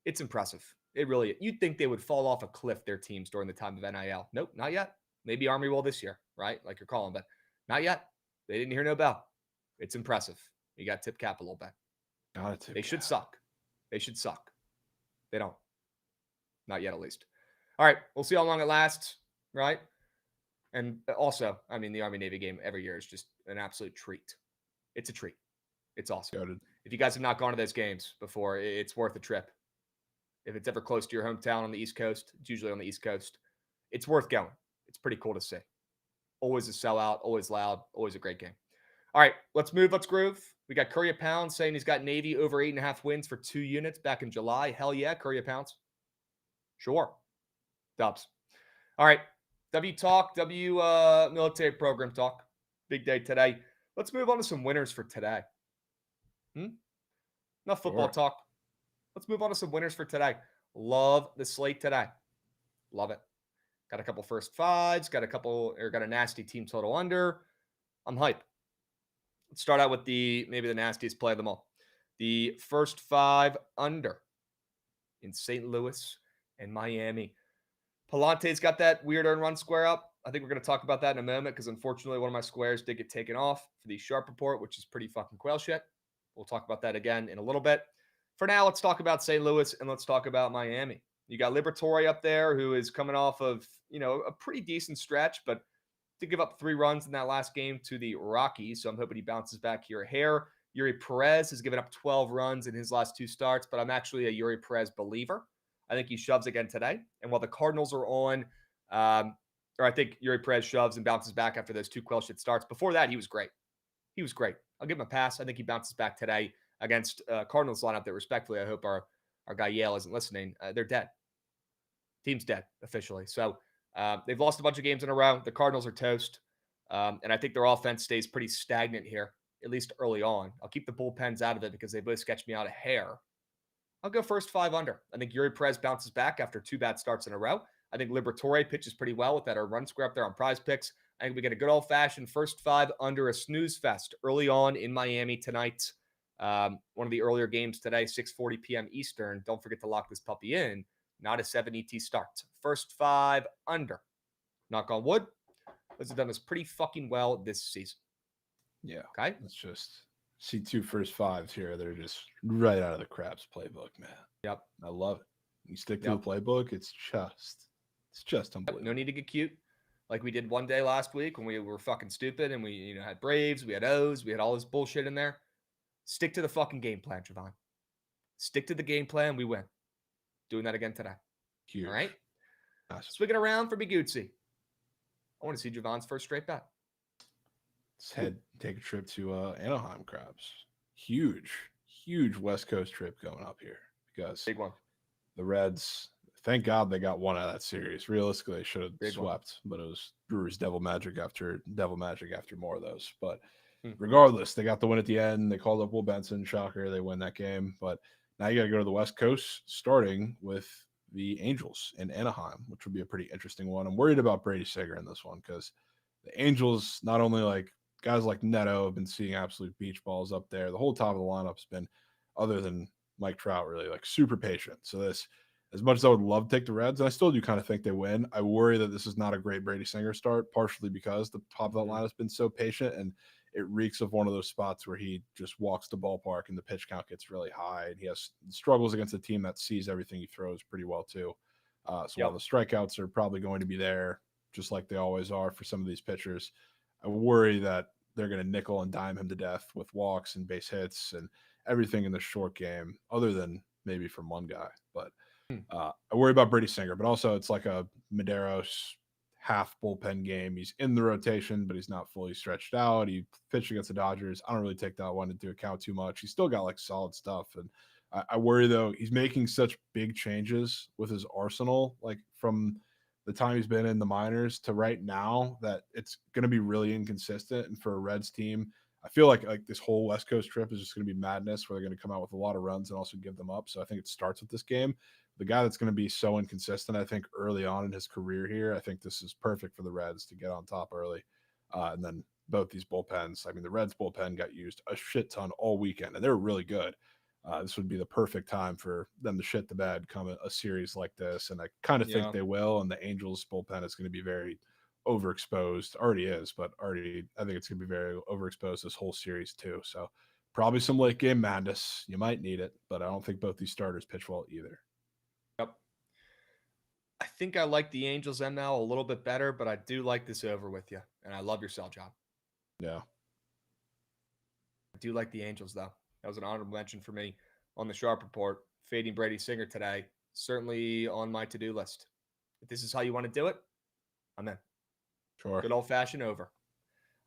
It's impressive. It really. You'd think they would fall off a cliff, their teams, during the time of NIL. Nope, not yet. Maybe Army will this year, right? Like you're calling, but not yet. They didn't hear no bell. It's impressive. You got tip cap a little bit. They should suck. They don't. Not yet, at least. All right. We'll see how long it lasts, right? And also, I mean, the Army-Navy game every year is just an absolute treat. It's a treat. It's awesome. Goated. If you guys have not gone to those games before, it's worth a trip. If it's ever close to your hometown on the East Coast, it's usually on the East Coast. It's worth going. It's pretty cool to see. Always a sellout, always loud, always a great game. All right, let's move. Let's groove. We got Courier Pounds saying he's got Navy over 8.5 wins for 2 units back in July. Hell yeah, Courier Pounds. Sure. Dubs. All right. W talk, military program talk. Big day today. Let's move on to some winners for today. Enough football talk. Let's move on to some winners for today. Love the slate today. Love it. Got a couple first fives. Got a nasty team total under. I'm hype. Let's start out with maybe the nastiest play of them all. The first 5 under in St. Louis and Miami. Palante's got that weird earn run square up. I think we're going to talk about that in a moment because unfortunately one of my squares did get taken off for the Sharp report, which is pretty fucking quail shit. We'll talk about that again in a little bit. For now, let's talk about St. Louis and let's talk about Miami. You got Liberatore up there, who is coming off of, a pretty decent stretch, but did give up 3 runs in that last game to the Rockies. So I'm hoping he bounces back here. Yuri Perez has given up 12 runs in his last 2 starts, but I'm actually a Yuri Perez believer. I think he shoves again today. And while the Cardinals are on, or I think Yuri Perez shoves and bounces back after those 2 quell shit starts. Before that, he was great. I'll give him a pass. I think he bounces back today against Cardinals lineup that respectfully, I hope our guy Yale isn't listening. They're dead. Team's dead officially. So they've lost a bunch of games in a row. The Cardinals are toast. And I think their offense stays pretty stagnant here, at least early on. I'll keep the bullpens out of it because they both sketch me out a hair. I'll go first 5 under. I think Yuri Perez bounces back after 2 bad starts in a row. I think Liberatore pitches pretty well with that run square up there on Prize Picks. I think we get a good old-fashioned first 5 under a snooze fest early on in Miami tonight. One of the earlier games today, 6:40 p.m. Eastern. Don't forget to lock this puppy in. Not a 7 ET start. First 5 under. Knock on wood. Those have done this pretty fucking well this season. Yeah. Okay. Let's just see 2 first 5s here. They're just right out of the Krabs playbook, man. Yep. I love it. You stick to the playbook, it's just unbelievable. No need to get cute like we did one day last week when we were fucking stupid and we, had Braves, we had O's, we had all this bullshit in there. Stick to the fucking game plan, Jovan. Stick to the game plan. We win. Doing that again today. Huge. All right. Awesome. Swing it around for Biguzzi. I want to see Jovan's first straight bet. Let's take a trip to Anaheim Krabs. Huge West Coast trip coming up here because Big one. The Reds, thank God they got one out of that series. Realistically, they should have swept, but it was Brewers devil magic after more of those. But regardless, they got the win at the end. They called up Will Benson. Shocker, they win that game. But now you got to go to the West Coast, starting with the Angels in Anaheim, which would be a pretty interesting one. I'm worried about Brady Singer in this one because the Angels, not only like guys like Neto have been seeing absolute beach balls up there. The whole top of the lineup's been, other than Mike Trout, really like super patient. So this, as much as I would love to take the Reds, and I still do kind of think they win, I worry that this is not a great Brady Singer start, partially because the top of the lineup's been so patient, and it reeks of one of those spots where he just walks the ballpark and the pitch count gets really high, and he has struggles against a team that sees everything he throws pretty well too. While the strikeouts are probably going to be there, just like they always are for some of these pitchers, I worry that they're going to nickel and dime him to death with walks and base hits and everything in the short game, other than maybe from one guy. But I worry about Brady Singer, but also it's like a Medeiros half bullpen game. He's in the rotation, but he's not fully stretched out. He pitched against the Dodgers. I don't really take that one into account too much. He's still got like solid stuff. And I worry though, he's making such big changes with his arsenal, like from the time he's been in the minors to right now, that it's going to be really inconsistent. And for a Reds team, I feel like this whole West Coast trip is just going to be madness, where they're going to come out with a lot of runs and also give them up. So I think it starts with this game. The guy that's going to be so inconsistent, I think, early on in his career here, I think this is perfect for the Reds to get on top early. And then both these bullpens, I mean, the Reds bullpen got used a shit ton all weekend, and they were really good. This would be the perfect time for them to shit the bed come a series like this. And I kind of think they will. And the Angels bullpen is going to be very overexposed. Already is, but I think it's going to be very overexposed this whole series too. So probably some late game madness. You might need it, but I don't think both these starters pitch well either. Yep. I think I like the Angels ML a little bit better, but I do like this over with you. And I love your sell job. Yeah. I do like the Angels though. That was an honorable mention for me on the Sharp Report. Fading Brady Singer today, certainly on my to-do list. If this is how you want to do it, I'm in. Sure. Good old-fashioned over.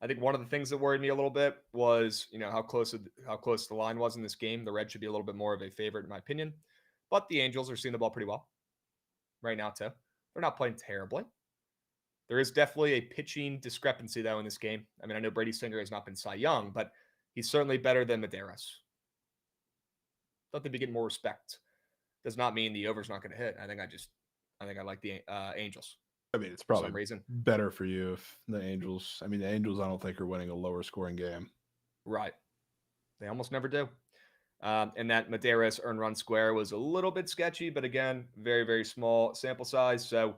I think one of the things that worried me a little bit was, how close the line was in this game. The Reds should be a little bit more of a favorite in my opinion. But the Angels are seeing the ball pretty well right now too. They're not playing terribly. There is definitely a pitching discrepancy though in this game. I mean, I know Brady Singer has not been Cy Young, but he's certainly better than Medeiros. Thought they'd be getting more respect. Does not mean the over's not going to hit. I think I like the Angels. I mean, it's probably for some reason better for you if the Angels. I mean, the Angels, I don't think are winning a lower scoring game. Right. They almost never do. And that Medeiros earned run square was a little bit sketchy, but again, very, very small sample size. So,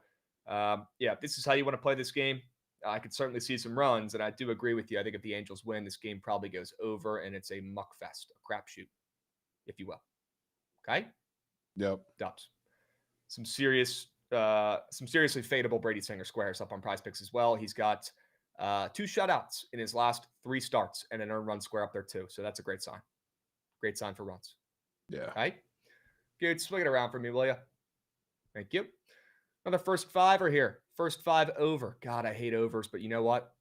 this is how you want to play this game. I could certainly see some runs, and I do agree with you. I think if the Angels win, this game probably goes over, and it's a muck fest, a crapshoot, if you will. Okay? Yep. Dubs. some seriously fadeable Brady Singer squares up on Prize Picks as well. He's got 2 shutouts in his last 3 starts and an earned run square up there too. So that's a great sign. Great sign for runs. Yeah. All right. Good. Swing it around for me, will you? Thank you. Another first 5 are here. First 5 over. God, I hate overs, but you know what?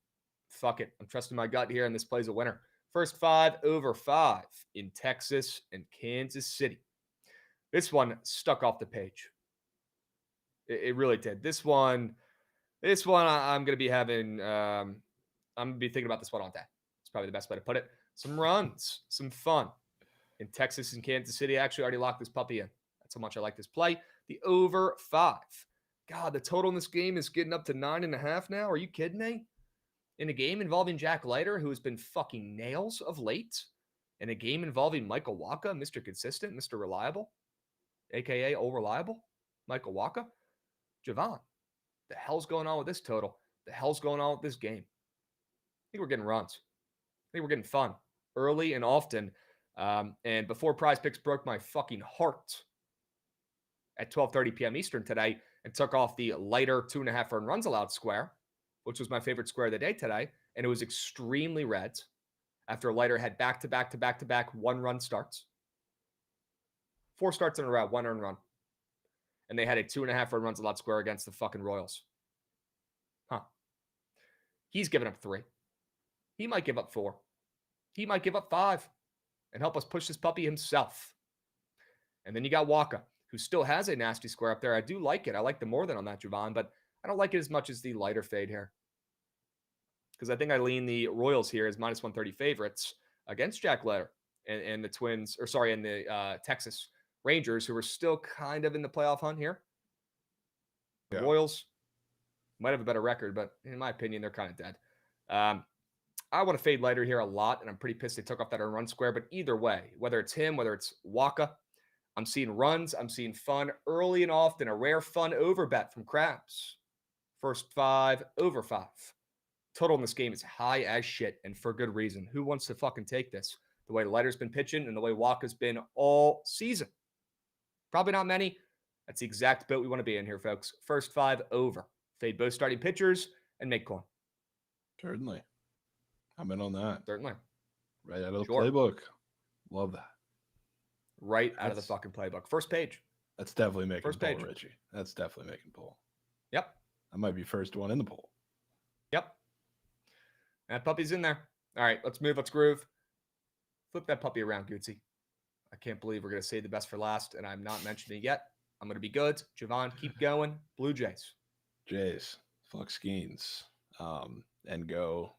Fuck it. I'm trusting my gut here, and this plays a winner. First 5 over 5 in Texas and Kansas City. This one stuck off the page. It really did. This one, I'm going to be having, I'm going to be thinking about this one all day. It's probably the best way to put it. Some runs, some fun. In Texas and Kansas City, I actually already locked this puppy in. That's how much I like this play. The over 5. God, the total in this game is getting up to 9.5 now. Are you kidding me? In a game involving Jack Leiter, who has been fucking nails of late. In a game involving Michael Wacha, Mr. Consistent, Mr. Reliable, a.k.a. All Reliable, Michael Wacha. Jovan, the hell's going on with this total? The hell's going on with this game? I think we're getting runs. I think we're getting fun early and often. And before Prize Picks broke my fucking heart at 12:30 p.m. Eastern today and took off the lighter 2.5 earned runs allowed square, which was my favorite square of the day today, and it was extremely red after Leiter had back-to-back 1-run starts. 4 starts in a row, 1 earned run. And they had a 2.5 earned runs allowed square against the fucking Royals. Huh. He's given up 3. He might give up 4. He might give up 5 and help us push this puppy himself. And then you got Wacha, who still has a nasty square up there. I do like it. I like the more than on that Jovan, but I don't like it as much as the lighter fade here. Because I think I lean the Royals here as minus 130 favorites against Jack Leiter and the Twins, or sorry, and the Texas Rangers, who are still kind of in the playoff hunt here. The Royals might have a better record, but in my opinion, they're kind of dead. I want to fade Leiter here a lot, and I'm pretty pissed they took off that earned run square. But either way, whether it's him, whether it's Wacha, I'm seeing runs. I'm seeing fun early and often. A rare fun over bet from Krabs. First 5 over 5. Total in this game is high as shit, and for good reason. Who wants to fucking take this? The way Leiter's been pitching and the way Wacha's been all season. Probably not many. That's the exact boat we want to be in here, folks. First 5 over. Fade both starting pitchers and make coin. Certainly. I'm in on that. Certainly. Right out of the playbook. Love that. Right out of the fucking playbook. First page. That's definitely making first page, Richie. That's definitely making poll. Yep. That might be first one in the poll. Yep. That puppy's in there. All right, let's move. Let's groove. Flip that puppy around, Gootsy. I can't believe we're going to save the best for last, and I'm not mentioning it yet. I'm going to be good. Jovan, keep going. Blue Jays. Jays. Fuck Skeens. And go.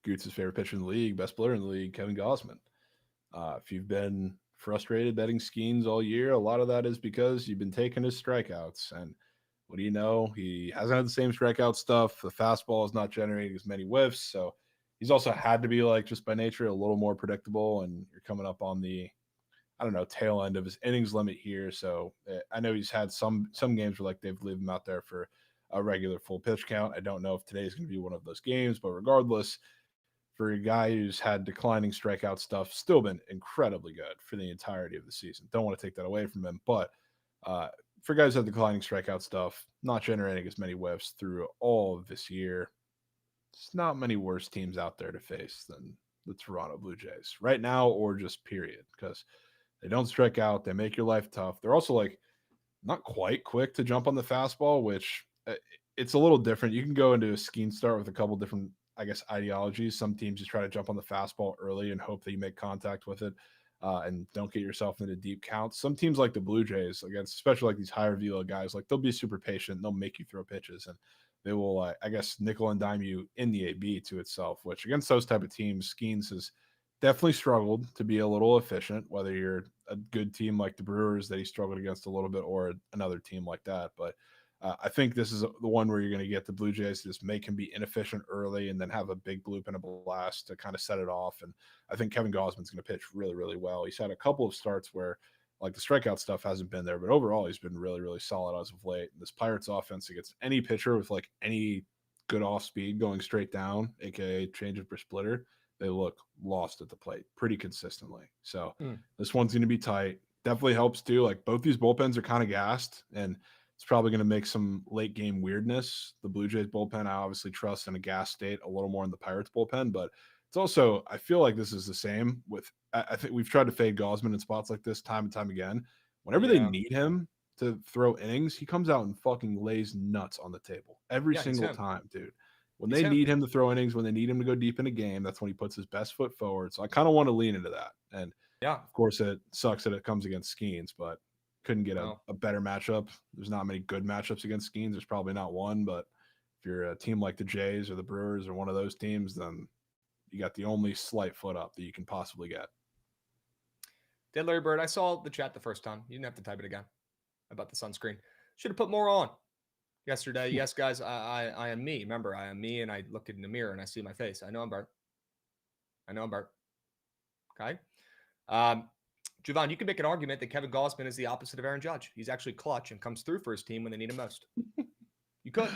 Goots' favorite pitcher in the league, best player in the league, Kevin Gausman. If you've been frustrated betting Skeens all year, a lot of that is because you've been taking his strikeouts. And what do you know? He hasn't had the same strikeout stuff. The fastball is not generating as many whiffs. So he's also had to be, like, just by nature, a little more predictable. And you're coming up on the, I don't know, tail end of his innings limit here. So I know he's had some games where, like, they've leave him out there for a regular full pitch count. I don't know if today's going to be one of those games, but regardless, for a guy who's had declining strikeout stuff, still been incredibly good for the entirety of the season. Don't want to take that away from him, but for guys who have declining strikeout stuff, not generating as many whiffs through all of this year, it's not many worse teams out there to face than the Toronto Blue Jays right now, or just period, because they don't strike out. They make your life tough. They're also, like, not quite quick to jump on the fastball, which it's a little different. You can go into a scheme start with a couple different, I guess, ideologies. Some teams just try to jump on the fastball early and hope that you make contact with it and don't get yourself into deep counts. Some teams like the Blue Jays, against especially like these higher velo guys, like, they'll be super patient. They'll make you throw pitches, and they will, I guess, nickel and dime you in the AB to itself, which against those type of teams, Skeens has definitely struggled to be a little efficient, whether you're a good team like the Brewers that he struggled against a little bit, or another team like that. But I think this is the one where you're going to get the Blue Jays to just make him be inefficient early and then have a big bloop and a blast to kind of set it off. And I think Kevin Gausman's going to pitch really, really well. He's had a couple of starts where, like, the strikeout stuff hasn't been there, but overall he's been really, really solid as of late. And this Pirates offense against any pitcher with, like, any good off speed going straight down, aka change of per splitter, they look lost at the plate pretty consistently. So this one's going to be tight. Definitely helps too. Like, both these bullpens are kind of gassed, and It's probably going to make some late game weirdness. The Blue Jays bullpen, I obviously trust in a gas state a little more in the Pirates bullpen, but it's also, I feel like this is the same with, I think we've tried to fade Gosman in spots like this time and time again. Whenever they need him to throw innings, he comes out and fucking lays nuts on the table every single time, dude. When they need him to throw innings, when they need him to go deep in a game, that's when he puts his best foot forward. So I kind of want to lean into that. And of course, it sucks that it comes against Skeens, but couldn't get a better matchup. There's not many good matchups against Skeens. There's probably not one, but if you're a team like the Jays or the Brewers or one of those teams, then you got the only slight foot up that you can possibly get. Dead Larry Bird, I saw the chat the first time. You didn't have to type it again about the sunscreen. Should have put more on yesterday. Yes, guys, I am me. Remember, I am me, and I look in the mirror and I see my face. I know I'm Bart. Okay. Jovan, you can make an argument that Kevin Gosman is the opposite of Aaron Judge. He's actually clutch and comes through for his team when they need him most. You could.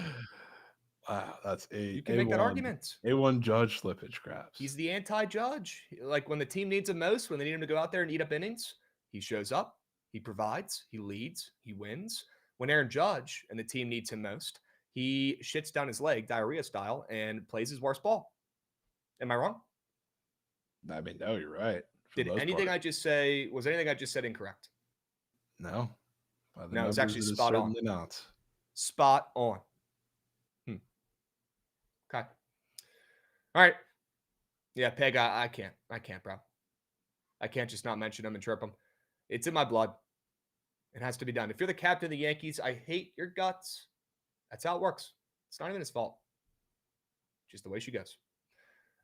Wow, that's you can make that argument. A1 Judge slippage, Krabs. He's the anti-Judge. Like when the team needs him most, when they need him to go out there and eat up innings, he shows up, he provides, he leads, he wins. When Aaron Judge and the team needs him most, he shits down his leg, diarrhea style, and plays his worst ball. Am I wrong? I mean, no, you're right. Did anything I just say, was anything I just said incorrect? No. No, it's actually spot on. Not. Spot on. Okay. All right. Yeah, Peg, I can't, bro. I can't just not mention him and chirp him. It's in my blood. It has to be done. If you're the captain of the Yankees, I hate your guts. That's how it works. It's not even his fault. Just the way she goes.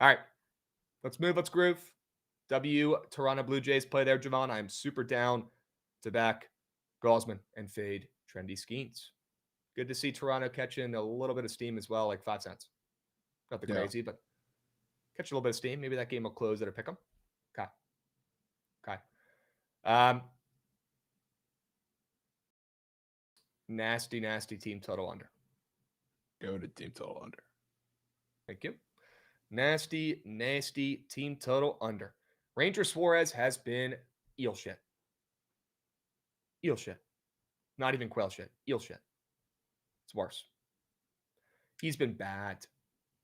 All right. Let's move. Let's groove. Toronto Blue Jays play there, Jovan. I am super down to back Gosman and fade Trendy Skeens. Good to see Toronto catching a little bit of steam as well, like 5 cents. Not the crazy, but catch a little bit of steam. Maybe that game will close at a pick 'em. Okay. Nasty team total under. Go to team total under. Thank you. Nasty team total under. Ranger Suarez has been eel shit. Eel shit. Not even quail shit. Eel shit. It's worse. He's been bad.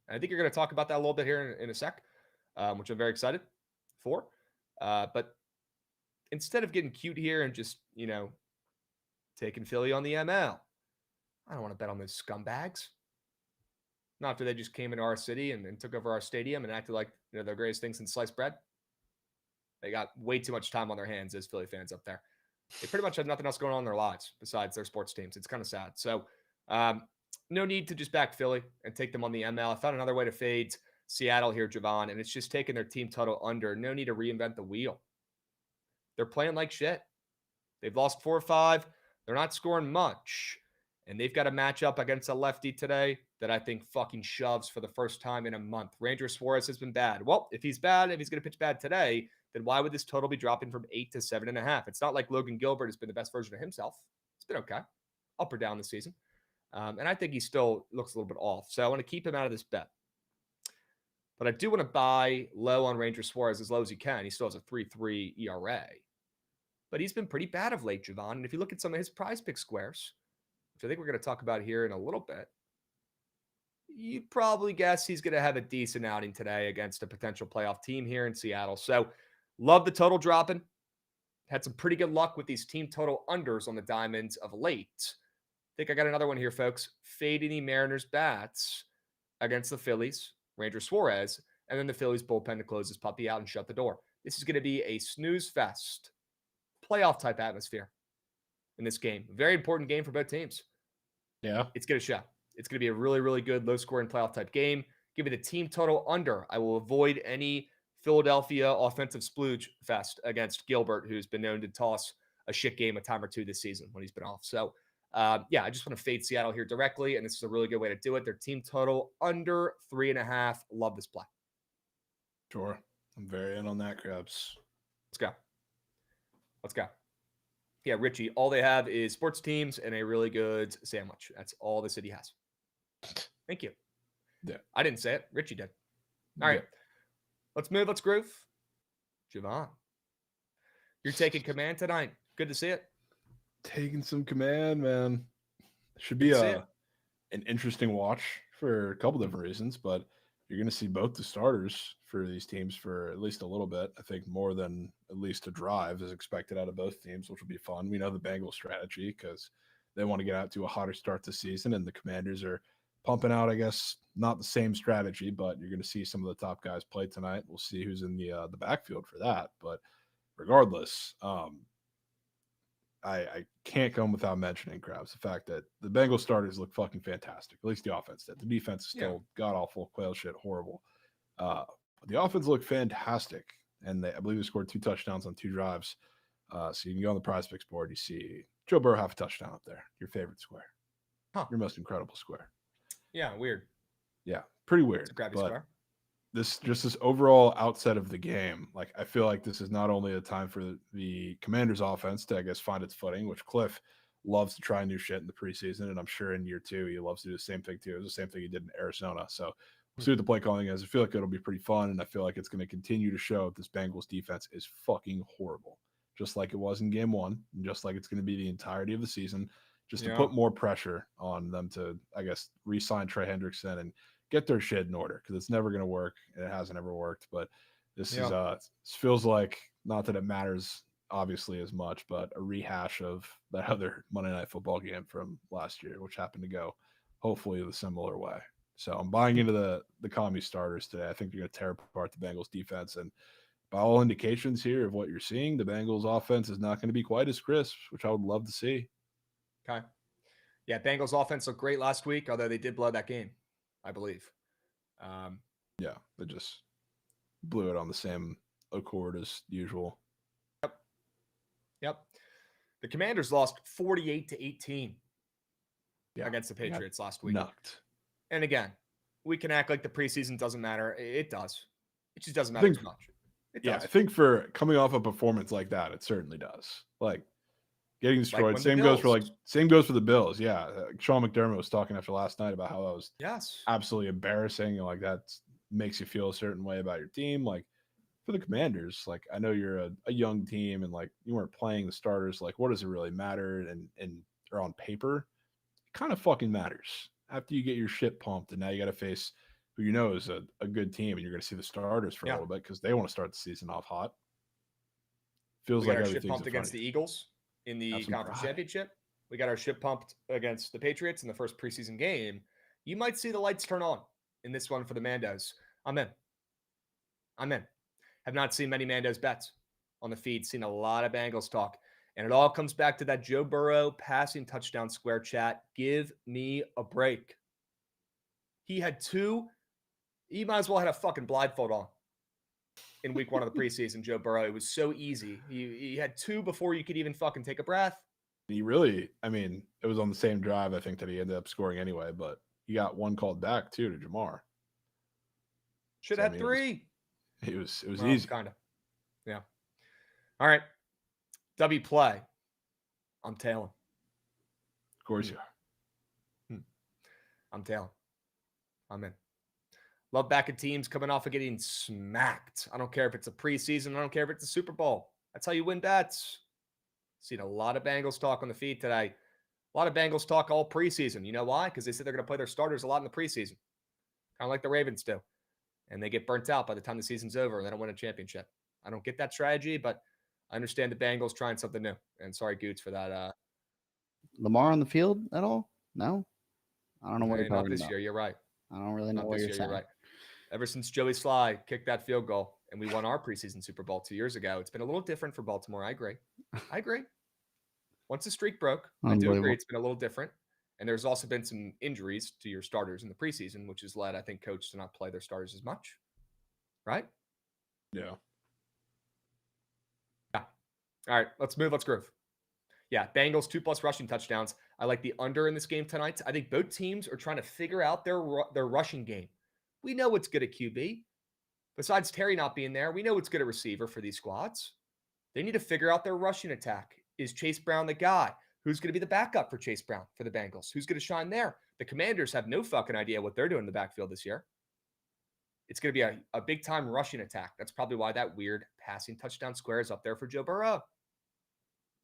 And I think you're going to talk about that a little bit here in a sec, which I'm very excited for. But instead of getting cute here and just, taking Philly on the ML, I don't want to bet on those scumbags. Not after they just came into our city and took over our stadium and acted like they're the greatest thing since sliced bread. They got way too much time on their hands as Philly fans up there. They pretty much have nothing else going on in their lives besides their sports teams. It's kind of sad. So no need to just back Philly and take them on the ML. I found another way to fade Seattle here, Jovan, and it's just taking their team total under. No need to reinvent the wheel. They're playing like shit. They've lost 4 or 5. They're not scoring much. And they've got a matchup against a lefty today that I think fucking shoves for the first time in a month. Ranger Suarez has been bad. Well, if he's going to pitch bad today, then why would this total be dropping from 8 to 7.5? It's not like Logan Gilbert has been the best version of himself. It's been okay. Up or down this season. And I think he still looks a little bit off. So I want to keep him out of this bet. But I do want to buy low on Ranger Suarez as low as he can. He still has a 3.3 ERA. But he's been pretty bad of late, Jovan. And if you look at some of his prize pick squares, which I think we're going to talk about here in a little bit, you'd probably guess he's going to have a decent outing today against a potential playoff team here in Seattle. So love the total dropping. Had some pretty good luck with these team total unders on the diamonds of late. I think I got another one here, folks. Fading the Mariners bats against the Phillies, Ranger Suarez, and then the Phillies bullpen to close this puppy out and shut the door. This is going to be a snooze fest, playoff type atmosphere in this game. Very important game for both teams. Yeah. It's going to show. It's going to be a really, really good low scoring playoff type game. Give me the team total under. I will avoid any Philadelphia offensive splooge fest against Gilbert, who's been known to toss a shit game a time or two this season when he's been off. So, I just want to fade Seattle here directly, and this is a really good way to do it. Their team total under 3.5. Love this play. Sure. I'm very in on that, Krabs. Let's go. Yeah, Richie, all they have is sports teams and a really good sandwich. That's all the city has. Thank you. Yeah. I didn't say it. Richie did. All right. Let's move. Let's groove. Jovan, you're taking command tonight. Good to see it. Taking some command, man. Should be an interesting watch for a couple different reasons, but you're going to see both the starters for these teams for at least a little bit. I think more than at least a drive is expected out of both teams, which will be fun. We know the Bengals strategy because they want to get out to a hotter start to the season, and the Commanders are pumping out, I guess, not the same strategy, but you're going to see some of the top guys play tonight. We'll see who's in the backfield for that. But regardless, I can't come without mentioning, Krabs, the fact that the Bengals starters look fucking fantastic. At least the offense did. The defense is still god-awful, quail shit, horrible. But the offense looked fantastic, and I believe they scored 2 touchdowns on 2 drives. So you can go on the Prize Picks board. You see Joe Burrow half a touchdown up there. Your favorite square. Your most incredible square. Yeah, weird. Yeah, pretty weird. It's a Krabs square. This overall outset of the game, like I feel like this is not only a time for the Commanders offense to, I guess, find its footing, which Cliff loves to try new shit in the preseason, and I'm sure in year 2 he loves to do the same thing too. It was the same thing he did in Arizona. So we'll see what the play calling is. I feel like it'll be pretty fun, and I feel like it's going to continue to show that this Bengals defense is fucking horrible, just like it was in game 1, and just like it's going to be the entirety of the season, just to put more pressure on them to, I guess, re-sign Trey Hendrickson and get their shit in order, because it's never going to work. It hasn't ever worked, but this feels like, not that it matters obviously as much, but a rehash of that other Monday Night Football game from last year, which happened to go hopefully the similar way. So I'm buying into the commie starters today. I think they're going to tear apart the Bengals defense, and by all indications here of what you're seeing, the Bengals offense is not going to be quite as crisp, which I would love to see. Okay. Yeah, Bengals offense looked great last week, although they did blow that game, I believe. Yeah, they just blew it on the same accord as usual. Yep. The Commanders lost 48-18 against the Patriots last week. Nucked. And again, we can act like the preseason doesn't matter. It does. It just doesn't matter as much. I think for coming off a performance like that, it certainly does. Like getting destroyed. Same goes for the Bills. Yeah, Sean McDermott was talking after last night about how that was absolutely embarrassing, and like that makes you feel a certain way about your team. Like for the Commanders, like I know you're a young team, and like you weren't playing the starters. Like what does it really matter? And or on paper, it kind of fucking matters after you get your shit pumped, and now you got to face who you know is a good team, and you're going to see the starters for a little bit because they want to start the season off hot. Feels like everything's shit pumped against the Eagles in the conference championship. We got our ship pumped against the Patriots in the first preseason game. You might see the lights turn on in this one for the Mandos. I'm in. Have not seen many Mandos bets on the feed. Seen a lot of Bengals talk. And it all comes back to that Joe Burrow passing touchdown square chat. Give me a break. He had 2. He might as well have a fucking blindfold on in week 1 of the preseason, Joe Burrow. It was so easy. He had 2 before you could even fucking take a breath. He really, I mean, it was on the same drive, I think, that he ended up scoring anyway, but he got 1 called back too to Jamar. Should have had 3. It was easy. Kind of. Yeah. All right. W play. I'm tailing. Of course you are. I'm tailing. I'm in. Love backing teams coming off of getting smacked. I don't care if it's a preseason. I don't care if it's a Super Bowl. That's how you win bets. Seen a lot of Bengals talk on the feed today. A lot of Bengals talk all preseason. You know why? Because they said they're going to play their starters a lot in the preseason. Kind of like the Ravens do. And they get burnt out by the time the season's over and they don't win a championship. I don't get that strategy, but I understand the Bengals trying something new. And sorry, Goots, for that. Lamar on the field at all? No? I don't know what you're talking about. Not this year. You're right. I don't really know what you're saying. You're right. Ever since Joey Sly kicked that field goal and we won our preseason Super Bowl 2 years ago, it's been a little different for Baltimore. I agree. Once the streak broke, I do agree it's been a little different. And there's also been some injuries to your starters in the preseason, which has led, I think, coaches to not play their starters as much. Right? Yeah. All right, let's move. Let's groove. Yeah, Bengals 2+ rushing touchdowns. I like the under in this game tonight. I think both teams are trying to figure out their rushing game. We know what's good at QB. Besides Terry not being there, we know what's good at receiver for these squads. They need to figure out their rushing attack. Is Chase Brown the guy? Who's going to be the backup for Chase Brown for the Bengals? Who's going to shine there? The Commanders have no fucking idea what they're doing in the backfield this year. It's going to be a big-time rushing attack. That's probably why that weird passing touchdown square is up there for Joe Burrow.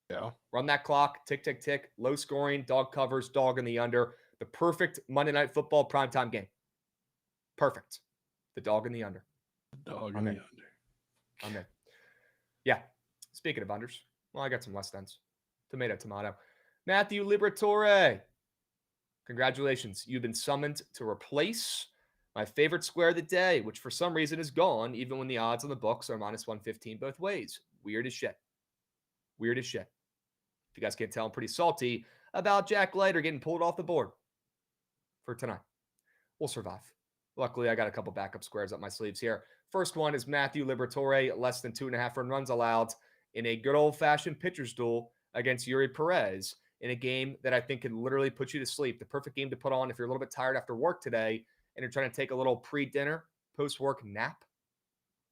Yeah. Run that clock, tick, tick, tick, low scoring, dog covers, dog in the under. The perfect Monday Night Football primetime game. Perfect. The dog in the under. Dog in the under. I'm in. Yeah. Speaking of unders, well, I got some less thans. Tomato. Matthew Liberatore. Congratulations. You've been summoned to replace my favorite square of the day, which for some reason is gone, even when the odds on the books are minus 115 both ways. Weird as shit. If you guys can't tell, I'm pretty salty about Jack Leiter getting pulled off the board for tonight. We'll survive. Luckily, I got a couple backup squares up my sleeves here. First one is Matthew Liberatore, less than 2.5 earned runs allowed in a good old-fashioned pitcher's duel against Yuri Perez in a game that I think can literally put you to sleep. The perfect game to put on if you're a little bit tired after work today and you're trying to take a little pre-dinner, post-work nap.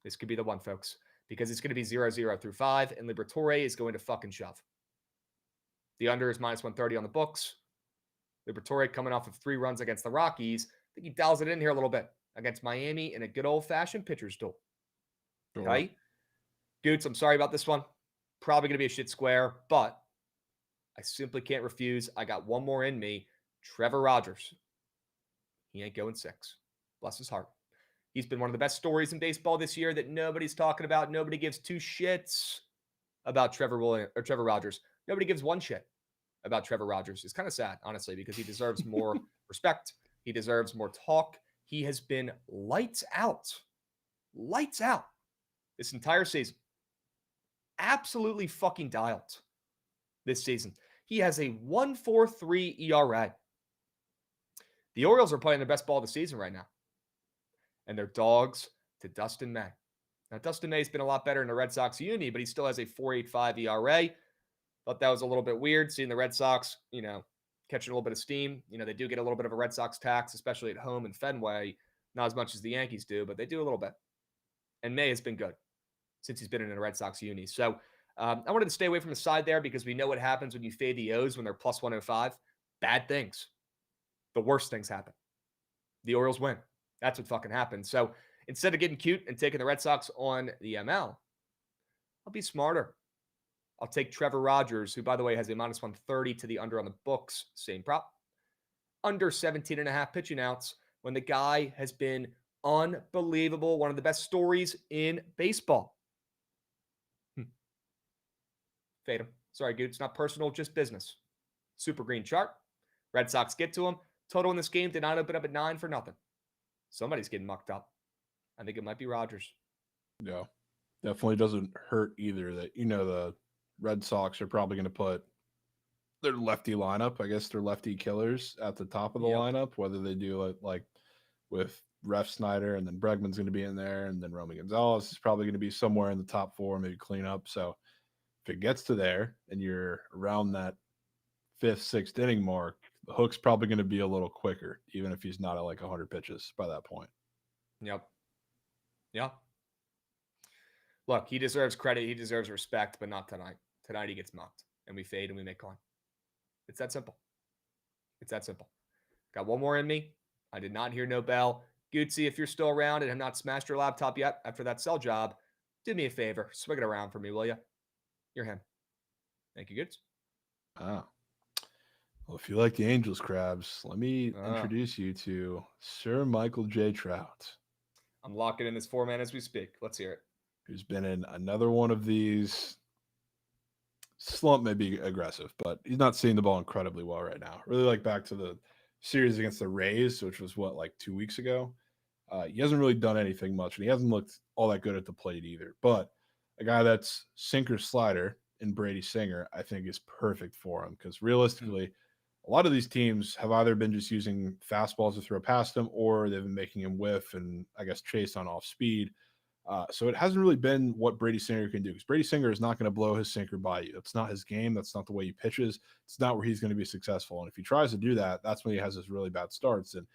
This could be the one, folks, because it's going to be 0-0 through 5, and Liberatore is going to fucking shove. The under is minus 130 on the books. Liberatore coming off of 3 runs against the Rockies. I think he dials it in here a little bit against Miami in a good old-fashioned pitcher's duel. Sure. Okay? Dudes, I'm sorry about this one. Probably going to be a shit square, but I simply can't refuse. I got one more in me. Trevor Rogers. He ain't going 6. Bless his heart. He's been one of the best stories in baseball this year that nobody's talking about. Nobody gives 2 shits about Trevor Rogers. Nobody gives 1 shit about Trevor Rogers. It's kind of sad, honestly, because he deserves more respect. He deserves more talk. He has been lights out this entire season. Absolutely fucking dialed this season. He has a 1.43 ERA. The Orioles are playing their best ball of the season right now. And they're dogs to Dustin May. Now, Dustin May's been a lot better in the Red Sox uni, but he still has a 4.85 ERA. Thought that was a little bit weird, seeing the Red Sox, catching a little bit of steam. They do get a little bit of a Red Sox tax, especially at home in Fenway. Not as much as the Yankees do, but they do a little bit. And May has been good since he's been in a Red Sox uni. So I wanted to stay away from the side there because we know what happens when you fade the O's when they're plus 105. Bad things. The worst things happen. The Orioles win. That's what fucking happens. So instead of getting cute and taking the Red Sox on the ML, I'll be smarter. I'll take Trevor Rogers, who, by the way, has a minus 130 to the under on the books. Same prop. Under 17.5 pitching outs when the guy has been unbelievable. One of the best stories in baseball. Fade him. Sorry, dude. It's not personal, just business. Super green chart. Red Sox get to him. Total in this game did not open up at 9 for nothing. Somebody's getting mucked up. I think it might be Rogers. Yeah. Definitely doesn't hurt either that, the Red Sox are probably going to put their lefty lineup, I guess their lefty killers at the top of the lineup, whether they do it like with Ref Snyder and then Bregman's going to be in there and then Romy Gonzalez is probably going to be somewhere in the top 4, maybe clean up. So if it gets to there and you're around that 5th, 6th inning mark, the hook's probably going to be a little quicker, even if he's not at like 100 pitches by that point. Yep. Yeah. Look, he deserves credit. He deserves respect, but not tonight. Tonight he gets mocked, and we fade and we make coin. It's that simple. Got one more in me. I did not hear no bell. Gucci, if you're still around and have not smashed your laptop yet after that sell job, do me a favor. Swing it around for me, will you? You're him. Thank you, Goods. Well, if you like the Angels, Krabs, let me introduce you to Sir Michael J. Trout. I'm locking in this 4-man as we speak. Let's hear it. Who's been in another one of these. Slump may be aggressive, but he's not seeing the ball incredibly well right now. Really like back to the series against the Rays, which was like 2 weeks ago. He hasn't really done anything much, and he hasn't looked all that good at the plate either. But a guy that's sinker slider in Brady Singer, I think is perfect for him because realistically, a lot of these teams have either been just using fastballs to throw past him or they've been making him whiff and I guess chase on off speed. So it hasn't really been what Brady Singer can do because Brady Singer is not going to blow his sinker by you. That's not his game. That's not the way he pitches. It's not where he's going to be successful. And if he tries to do that, that's when he has his really bad starts. And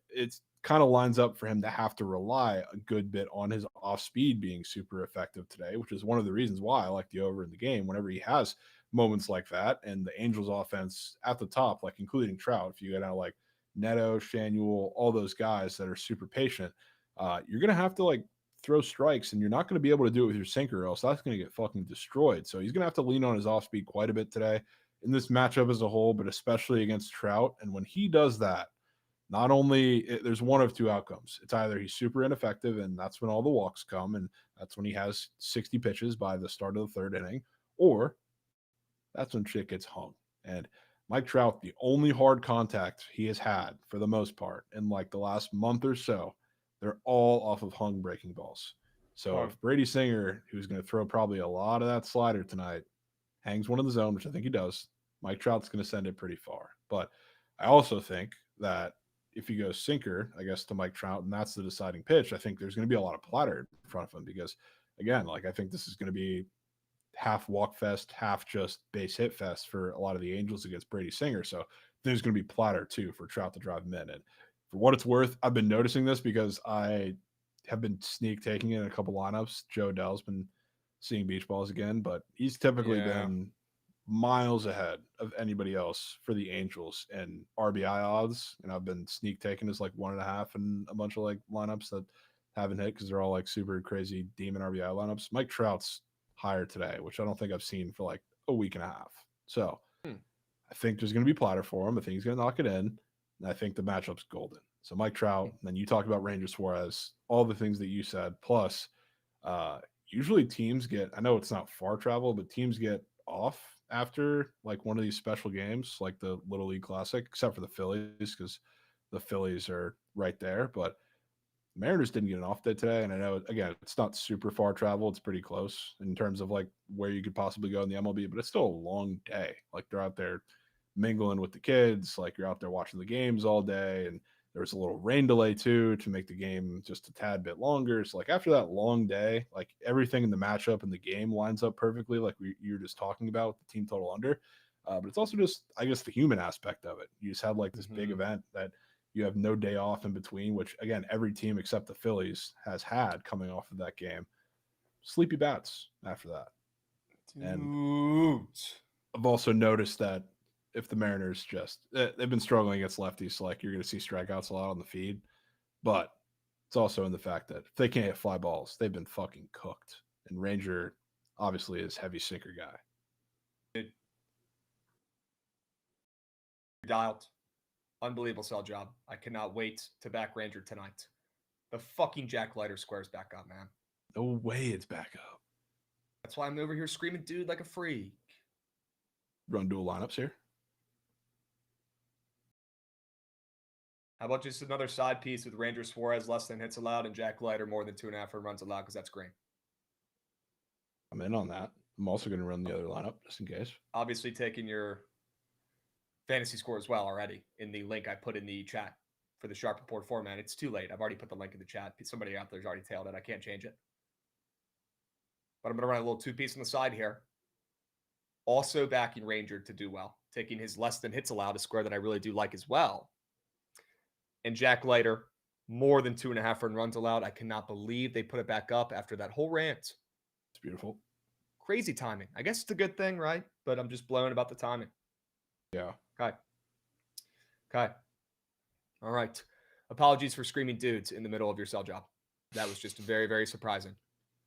it's kind of lines up for him to have to rely a good bit on his off speed being super effective today, which is one of the reasons why I like the over in the game whenever he has moments like that. And the Angels offense at the top, like including Trout, if you go down like Neto, Shanuel, all those guys that are super patient, you're going to have to like throw strikes, and you're not going to be able to do it with your sinker, or else that's going to get fucking destroyed. So he's going to have to lean on his off speed quite a bit today in this matchup as a whole, but especially against Trout. And when he does that, not only there's one of two outcomes. It's either he's super ineffective, and that's when all the walks come, and that's when he has 60 pitches by the start of the third inning, or that's when shit gets hung. And Mike Trout, the only hard contact he has had for the most part in like the last month or so, they're all off of hung breaking balls. So if Brady Singer, who's going to throw probably a lot of that slider tonight, hangs one in the zone, which I think he does, Mike Trout's going to send it pretty far. But I also think that if he goes sinker, I guess, to Mike Trout, and that's the deciding pitch, I think there's going to be a lot of platter in front of him because, again, like I think this is going to be half walk fest, half just base hit fest for a lot of the Angels against Brady Singer. So there's going to be platter too for Trout to drive him in. And for what it's worth, I've been noticing this because I have been sneak taking in a couple lineups. Joe Dell's been seeing beach balls again, but he's typically been miles ahead of anybody else for the Angels and RBI odds. And I've been sneak taking as like 1.5 and a bunch of like lineups that haven't hit because they're all like super crazy demon RBI lineups. Mike Trout's higher today, which I don't think I've seen for like a week and a half. So I think there's going to be platter for him. I think he's going to knock it in. And I think the matchup's golden. So Mike Trout, and then you talked about Ranger Suarez, all the things that you said. Plus, usually teams get, I know it's not far travel, but teams get off after like one of these special games, like the Little League Classic, except for the Phillies, because the Phillies are right there. But Mariners didn't get an off day today. And I know, again, it's not super far travel. It's pretty close in terms of like where you could possibly go in the MLB, but it's still a long day. Like they're out there mingling with the kids. Like you're out there watching the games all day. And there was a little rain delay too to make the game just a tad bit longer. So like after that long day, like everything in the matchup and the game lines up perfectly, like you were just talking about the team total under. But it's also just, I guess, the human aspect of it. You just had like this big event that you have no day off in between, which again, every team except the Phillies has had coming off of that game. Sleepy bats after that. And I've also noticed that if the Mariners they've been struggling against lefties, so like you're going to see strikeouts a lot on the feed, but it's also in the fact that if they can't hit fly balls, they've been fucking cooked. And Ranger obviously is heavy sinker guy. Dude. Dialed. Unbelievable sell job. I cannot wait to back Ranger tonight. The fucking Jack Leiter square's back up, man. No way it's back up. That's why I'm over here screaming, dude, like a freak. Run dual lineups here. How about just another side piece with Ranger Suarez less than hits allowed and Jack Leiter more than 2.5 runs allowed because that's green. I'm in on that. I'm also going to run the other lineup just in case. Obviously taking your fantasy score as well already in the link I put in the chat for the Sharp Report format. It's too late. I've already put the link in the chat. Somebody out there's already tailed it. I can't change it. But I'm going to run a little two-piece on the side here. Also backing Ranger to do well. Taking his less than hits allowed, a square that I really do like as well. And Jack Leiter, more than 2.5 runs allowed. I cannot believe they put it back up after that whole rant. It's beautiful. Crazy timing. I guess it's a good thing, right? But I'm just blown about the timing. Yeah. Okay. All right. Apologies for screaming dudes in the middle of your sell job. That was just very, very surprising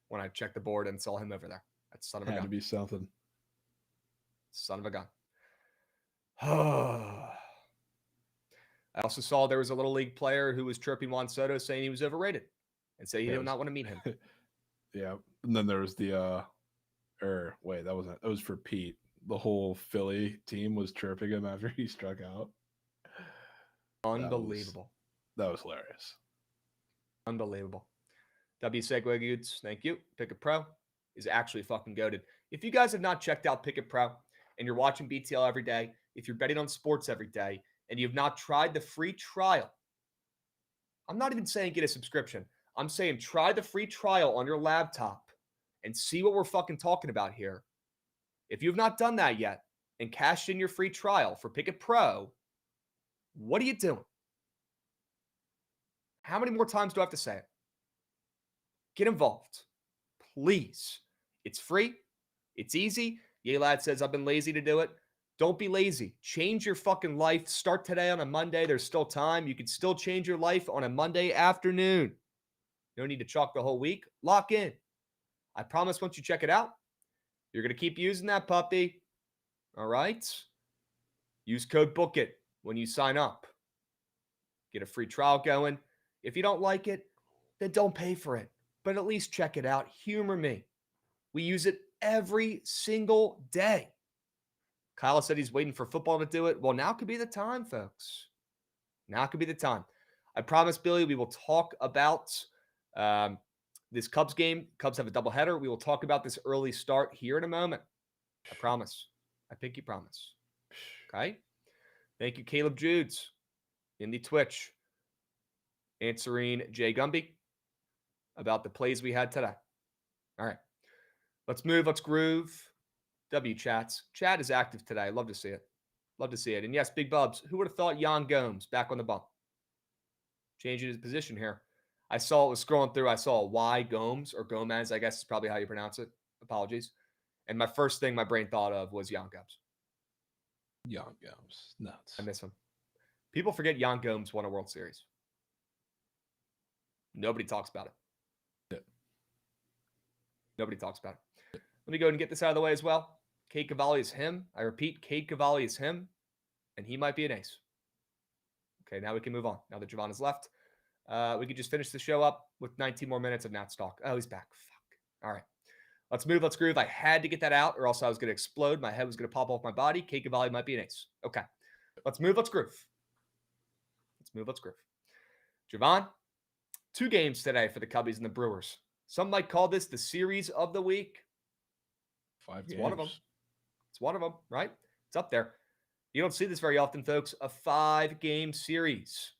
when I checked the board and saw him over there. That son of a gun. Had to be something. Son of a gun. I also saw there was a Little League player who was chirping Juan Soto saying he was overrated and say he did not want to meet him. Yeah. And then there was the that was for Pete. The whole Philly team was chirping him after he struck out. Unbelievable. That was hilarious. Unbelievable. W Segue Goods, thank you. Pickett Pro is actually fucking goated. If you guys have not checked out Pickett Pro and you're watching BTL every day, if you're betting on sports every day, and you've not tried the free trial, I'm not even saying get a subscription. I'm saying try the free trial on your laptop and see what we're fucking talking about here. If you've not done that yet and cashed in your free trial for Pickett Pro, what are you doing? How many more times do I have to say it? Get involved. Please. It's free. It's easy. Yay Lad says, I've been lazy to do it. Don't be lazy. Change your fucking life. Start today on a Monday. There's still time. You can still change your life on a Monday afternoon. No need to chalk the whole week. Lock in. I promise once you check it out, you're going to keep using that puppy. All right? Use code Bookit when you sign up. Get a free trial going. If you don't like it, then don't pay for it. But at least check it out. Humor me. We use it every single day. Kyle said he's waiting for football to do it. Well, now could be the time, folks. Now could be the time. I promise, Billy, we will talk about this Cubs game. Cubs have a doubleheader. We will talk about this early start here in a moment. I promise. I pinky promise. Okay? Thank you, Caleb Judes, in the Twitch, answering Jay Gumby about the plays we had today. All right. Let's move. Let's groove. W chats. Chat is active today. Love to see it. Love to see it. And yes, Big Bubs, who would have thought Jan Gomes back on the bump? Changing his position here. I saw it was scrolling through. I saw Y Gomes or Gomez, I guess is probably how you pronounce it. Apologies. And my first thing my brain thought of was Jan Gomes. Jan Gomes. Nuts. I miss him. People forget Jan Gomes won a World Series. Nobody talks about it. Yeah. Nobody talks about it. Let me go ahead and get this out of the way as well. Cade Cavalli is him. I repeat, Cade Cavalli is him, and he might be an ace. Okay, now we can move on. Now that Jovan has left, we could just finish the show up with 19 more minutes of Nat's talk. Oh, he's back. Fuck. All right. Let's move. Let's groove. I had to get that out, or else I was going to explode. My head was going to pop off my body. Cade Cavalli might be an ace. Okay. Let's move. Let's groove. Let's move. Let's groove. Jovan, 2 games today for the Cubbies and the Brewers. Some might call this the series of the week. 5 games. It's one of them. It's one of them, right? It's up there. You don't see this very often, folks. A 5-game series.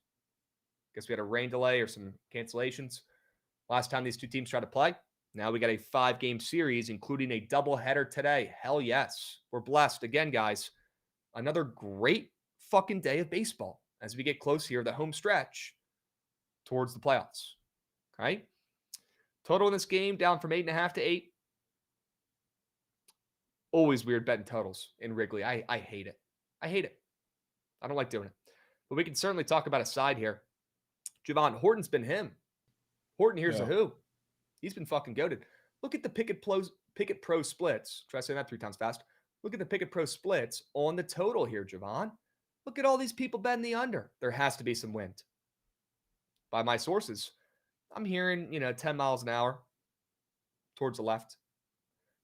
Guess we had a rain delay or some cancellations last time these two teams tried to play. Now we got a 5-game series, including a doubleheader today. Hell yes. We're blessed. Again, guys, another great fucking day of baseball as we get close here, the home stretch towards the playoffs. Okay? Total in this game down from 8.5 to 8. Always weird betting totals in Wrigley. I hate it. I hate it. I don't like doing it. But we can certainly talk about a side here. Jovan, Horton's been him. Horton here's a who. He's been fucking goated. Look at the Pickett Pro splits. Try saying that 3 times fast. Look at the Pickett Pro splits on the total here, Jovan. Look at all these people betting the under. There has to be some wind. By my sources, I'm hearing, 10 miles an hour towards the left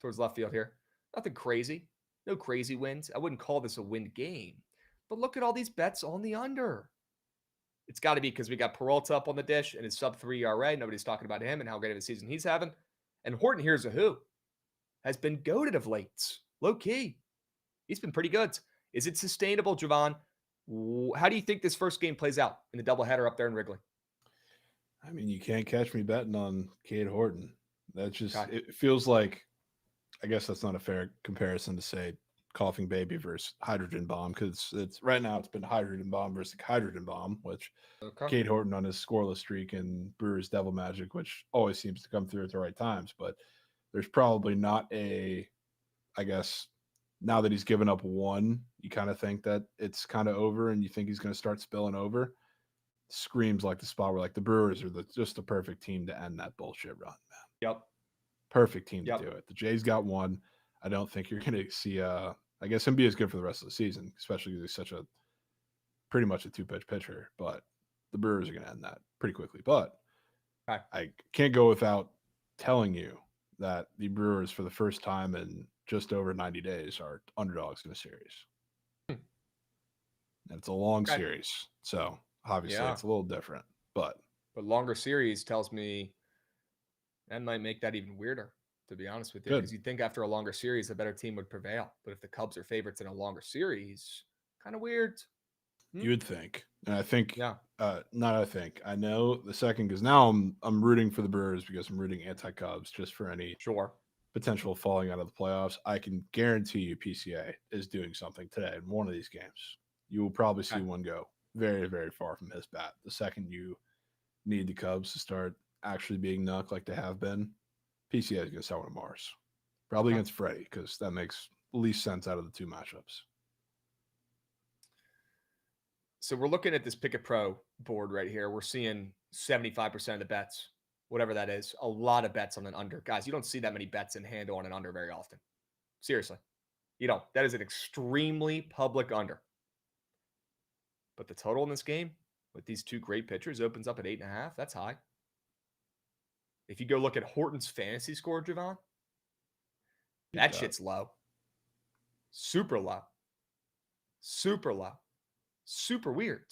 field here. Nothing crazy. No crazy winds. I wouldn't call this a wind game. But look at all these bets on the under. It's got to be because we got Peralta up on the dish and his sub-3 ERA. Nobody's talking about him and how great of a season he's having. And Horton, here's a who, has been goated of late. Low key. He's been pretty good. Is it sustainable, Jovan? How do you think this first game plays out in the doubleheader up there in Wrigley? I mean, you can't catch me betting on Cade Horton. That's just, it feels like, I guess that's not a fair comparison to say coughing baby versus hydrogen bomb, because it's right now it's been hydrogen bomb versus hydrogen bomb, which Cade Horton on his scoreless streak and Brewers Devil Magic, which always seems to come through at the right times. But there's probably not I guess now that he's given up 1, you kind of think that it's kind of over and you think he's going to start spilling over. Screams like the spot where like the Brewers are just the perfect team to end that bullshit run, man. Yep. Perfect team to do it. The Jays got 1. I don't think you're going to see I guess Embiid is good for the rest of the season, especially because he's such a pretty much a 2-pitch pitcher, but the Brewers are going to end that pretty quickly. But I can't go without telling you that the Brewers, for the first time in just over 90 days, are underdogs in a series. And it's a long series, so obviously it's a little different. But longer series tells me that might make that even weirder, to be honest with you, because you'd think after a longer series, a better team would prevail. But if the Cubs are favorites in a longer series, kind of weird. You would think. And I think, I know the second, because now I'm rooting for the Brewers because I'm rooting anti-Cubs just for any potential falling out of the playoffs. I can guarantee you PCA is doing something today in one of these games. You will probably see one go very, very far from his bat. The second you need the Cubs to start actually being nuck like they have been, PCA is going to start with Mars. Probably against Freddie, because that makes least sense out of the 2 matchups. So we're looking at this Pickett Pro board right here. We're seeing 75% of the bets whatever that is. A lot of bets on an under. Guys, you don't see that many bets in handle on an under very often. Seriously. You don't. That is an extremely public under. But the total in this game with these two great pitchers opens up at 8.5. That's high. If you go look at Horton's fantasy score, Jovan, that shit's low. Super low. Super low. Super weird.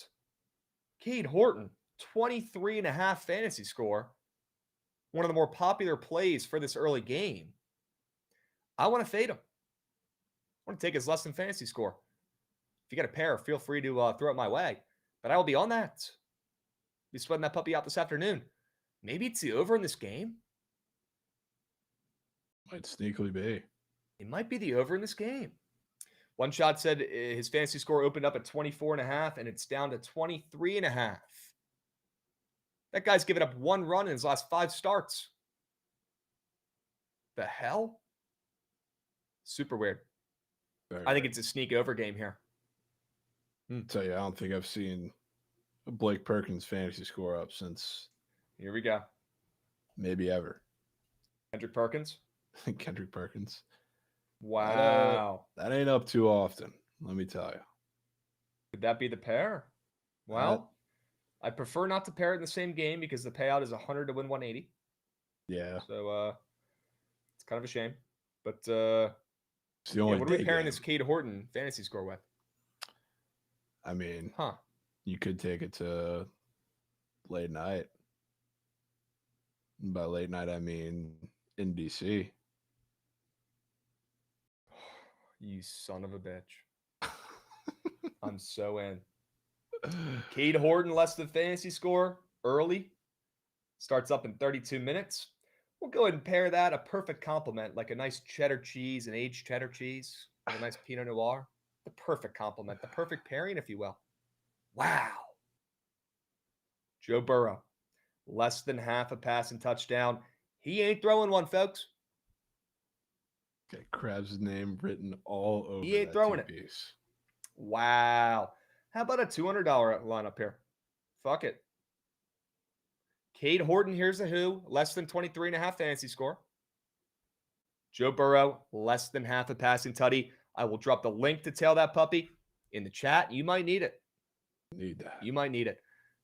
Cade Horton, 23.5 fantasy score. One of the more popular plays for this early game. I want to fade him. I want to take his less than fantasy score. If you got a pair, feel free to throw it my way. But I will be on that. Be sweating that puppy out this afternoon. Maybe it's the over in this game. Might sneakily be. It might be the over in this game. One shot said his fantasy score opened up at 24.5 and it's down to 23.5. That guy's given up 1 run in his last 5 starts. The hell? Super weird. I think it's a sneak over game here. I'll tell you, I don't think I've seen a Blake Perkins fantasy score up since. Here we go. Maybe ever. Kendrick Perkins? Kendrick Perkins. Wow. That ain't up too often, let me tell you. Could that be the pair? Well, I prefer not to pair it in the same game because the payout is 100 to win 180. Yeah. So it's kind of a shame. But it's the only what are we pairing this Cade Horton fantasy score with? I mean, you could take it to late night. By late night, I mean in DC. You son of a bitch. I'm so in. Cade Horton, less than fantasy score, early. Starts up in 32 minutes. We'll go ahead and pair that, a perfect complement, like a nice cheddar cheese, an aged cheddar cheese, and a nice Pinot Noir. The perfect complement, the perfect pairing, if you will. Wow. Joe Burrow, less than half a passing touchdown. He ain't throwing one, folks. Okay, Krabs' name written all over. He ain't throwing it. Wow. How about a $200 lineup here? Fuck it. Cade Horton, here's the who. Less than 23.5 fantasy score. Joe Burrow, less than half a passing tutty. I will drop the link to tail that puppy in the chat. You might need it. Need that. You might need it.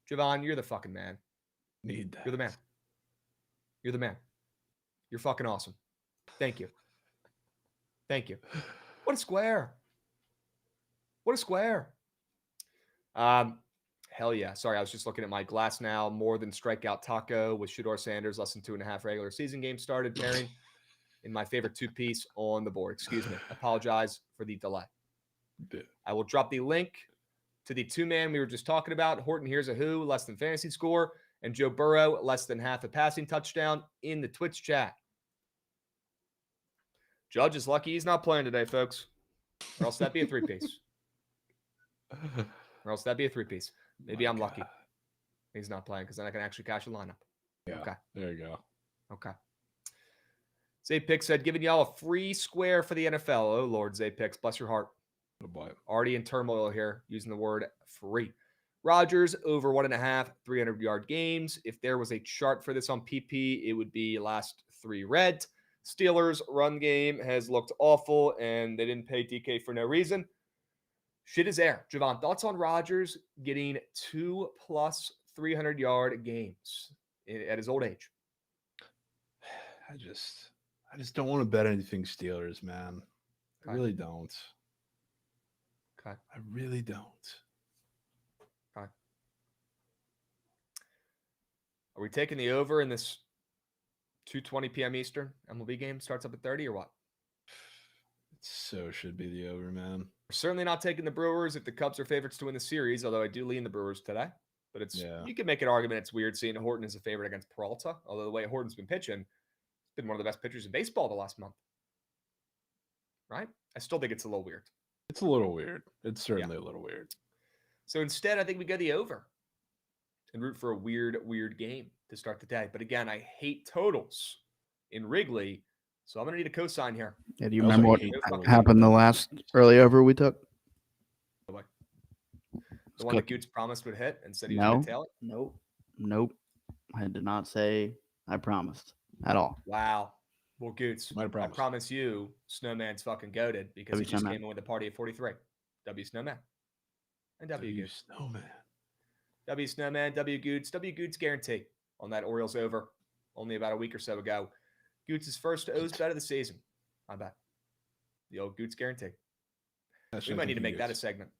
Jovan, you're the fucking man. Need that. You're the man. You're the man. You're fucking awesome. Thank you. Thank you. What a square. What a square. Hell yeah. Sorry, I was just looking at my glass now. More than strikeout taco with Shedeur Sanders, less than 2.5 regular season games started pairing in my favorite 2-piece on the board. Excuse me. Apologize for the delay. I will drop the link to the 2-man we were just talking about. Horton, here's a who, less than fantasy score, and Joe Burrow, less than half a passing touchdown in the Twitch chat. Judge is lucky he's not playing today, folks. Or else that'd be a 3-piece. Or else that'd be a 3-piece. Maybe I'm lucky he's not playing because then I can actually cash a lineup. Yeah. Okay. There you go. Okay. Zapix said, giving y'all a free square for the NFL. Oh, Lord, Zapix, bless your heart. Oh, boy. Already in turmoil here, using the word free. Rodgers, over 1.5 300-yard games. If there was a chart for this on PP, it would be last 3 red. Steelers' run game has looked awful, and they didn't pay DK for no reason. Shit is there. Jovan, thoughts on Rodgers getting 2+ 300-yard games at his old age? I just don't want to bet anything Steelers, man. I really don't. Okay. I really don't. Okay. Are we taking the over in this 2:20 p.m. Eastern MLB game? Starts up at 30 or what? It so should be the over, man. We're certainly not taking the Brewers if the Cubs are favorites to win the series, although I do lean the Brewers today. But you can make an argument it's weird seeing Horton as a favorite against Peralta, although the way Horton's been pitching, he's been one of the best pitchers in baseball the last month. Right? I still think it's a little weird. It's a little weird. It's certainly a little weird. So instead, I think we go the over and root for a weird game to start the day. But again, I hate totals in Wrigley, so I'm going to need a cosign here. Yeah, do you remember what happened the last early over we took? The one that Goots promised would hit and said he was going to tail it? Nope. I did not say I promised at all. Wow. Well, Goots, Might have I promised. promise you, Snowman's fucking goated because he just came in with a party of 43. W Snowman. And W Goots. Snowman. W Snowman, W Goots, W Goots guarantee on that Orioles over only about a week or so ago. Goots' first O's bet of the season. I bet. The old Goots guarantee. We might need to make that a segment.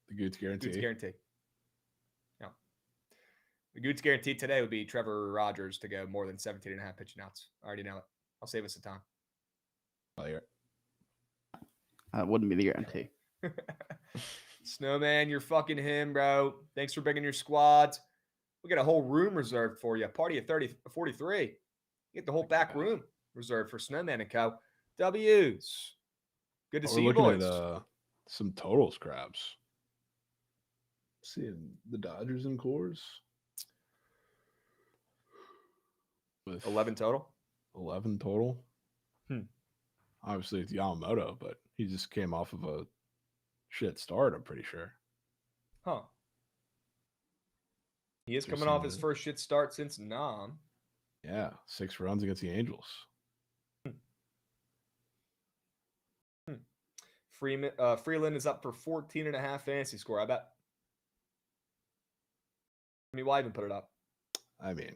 The Goots guarantee. Goots guarantee. Yeah. The Goots guarantee today would be Trevor Rogers to go more than 17.5 pitching outs. I already know it. I'll save us the time. Oh, yeah. That wouldn't be the guarantee. Snowman, you're fucking him, bro. Thanks for bringing your squads. We got a whole room reserved for you. Party of 43. You get the whole back room reserved for Snowman and Co. W's. Good to see you, boys. At, some totals, Krabs. Seeing the Dodgers and Coors. With 11 total? 11 total. Obviously, it's Yamamoto, but he just came off of a shit start, I'm pretty sure. Huh. He is coming off his first shit start since Nam. Yeah, 6 runs against the Angels. Freeland is up for 14.5 fantasy score, I bet. I mean, why even put it up? I mean,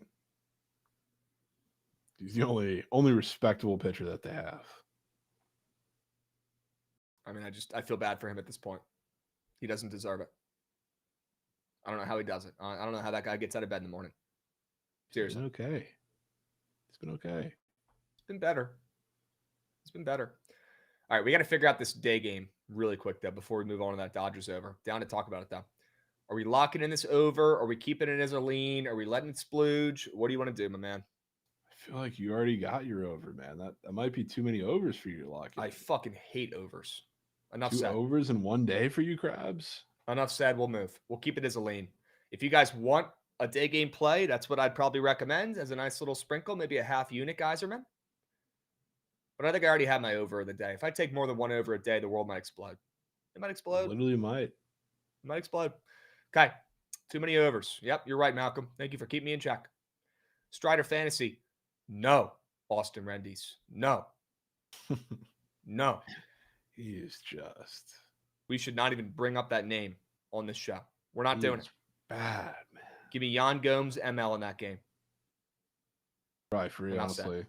he's the only respectable pitcher that they have. I mean, I feel bad for him at this point. He doesn't deserve it. I don't know how he does it. I don't know how that guy gets out of bed in the morning. Seriously. He's been okay. It's been okay. It's been better. It's been better. All right, we got to figure out this day game really quick, though, before we move on to that Dodgers over. Down to talk about it, though. Are we locking in this over? Are we keeping it as a lean? Are we letting it splooge? What do you want to do, my man? I feel like you already got your over, man. That might be too many overs for you to lock in. I fucking hate overs. Enough 2 said. overs in one day for you, Krabs? Enough said. We'll move. We'll keep it as a lean. If you guys want a day game play, that's what I'd probably recommend as a nice little sprinkle, maybe a half unit Geyserman. But I think I already have my over of the day. If I take more than one over a day, the world might explode. It might explode. Literally might. It might explode. Okay. Too many overs. Yep, you're right, Malcolm. Thank you for keeping me in check. Strider Fantasy. No. Austin Rendies. No. No. He is just. We should not even bring up that name on this show. We're not doing it. Bad, man. Give me Jan Gomes ML in that game. Probably free, honestly.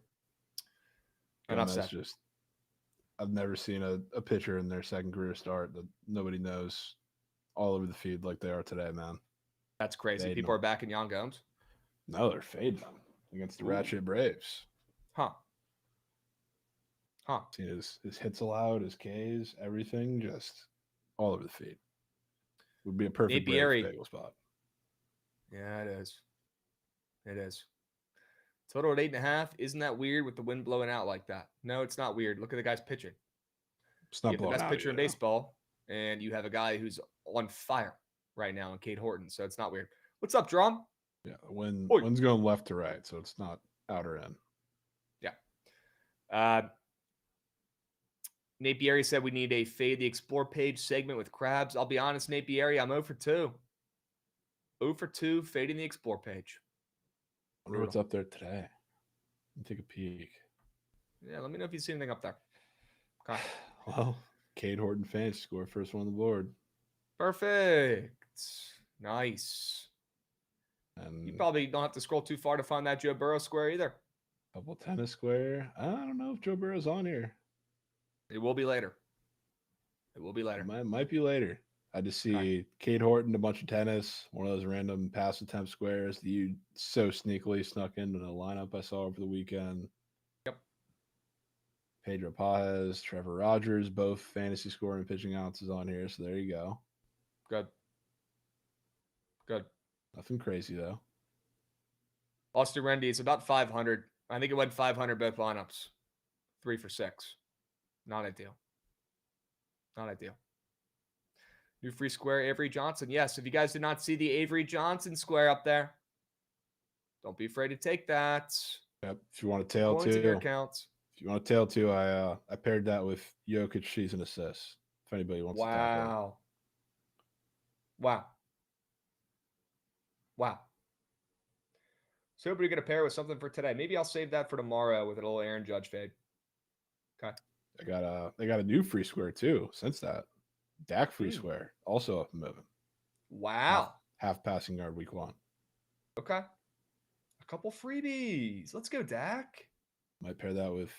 Enough said. Just, I've never seen a pitcher in their second career start that nobody knows all over the feed like they are today, man. That's crazy. Fading People them. are backing Jan Gomes. No, they're fading them against the Ratchet Braves. Huh. Seen his hits allowed, his Ks, everything, just all over the feed. Would be a perfect bagel spot. Yeah, it is. It is. Total at 8.5. Isn't that weird with the wind blowing out like that? No, it's not weird. Look at the guy's pitching. It's not you have the best pitcher in baseball, and you have a guy who's on fire right now in Cade Horton, so it's not weird. What's up, Drum? Yeah, wind's going left to right, so it's not out or in. Yeah. Napieri said we need a Fade the Explore page segment with Krabs. I'll be honest, Napieri, I'm 0 for 2. 0 for 2, fading the Explore page. I wonder what's up there today. Let me take a peek. Yeah, let me know if you see anything up there. Okay. Well, Cade Horton fantasy score, first one on the board. Perfect. Nice. And you probably don't have to scroll too far to find that Joe Burrow square either. Couple tennis square. I don't know if Joe Burrow's on here. It will be later. It will be later. It might be later. I just see Cade Horton, a bunch of tennis, one of those random pass attempt squares that you so sneakily snuck into the lineup I saw over the weekend. Yep. Pedro Paez, Trevor Rogers, both fantasy scoring and pitching ounces on here. So there you go. Good. Good. Nothing crazy, though. Austin Rendy, it's about 500. I think it went 500 both lineups. 3 for 6. Not ideal. Not ideal. New free square, Avery Johnson. Yes, if you guys did not see the Avery Johnson square up there, don't be afraid to take that. Yep. If you want to tail Go into your too. accounts. If you want to tail too, I paired that with Jokic season assists. If anybody wants to tackle. Wow. So we're going to pair with something for today. Maybe I'll save that for tomorrow with a little Aaron Judge fade. Okay. They got a new free square too since that. Dak free square also up and moving. Wow. Half passing yard week 1. Okay. A couple freebies. Let's go, Dak. Might pair that with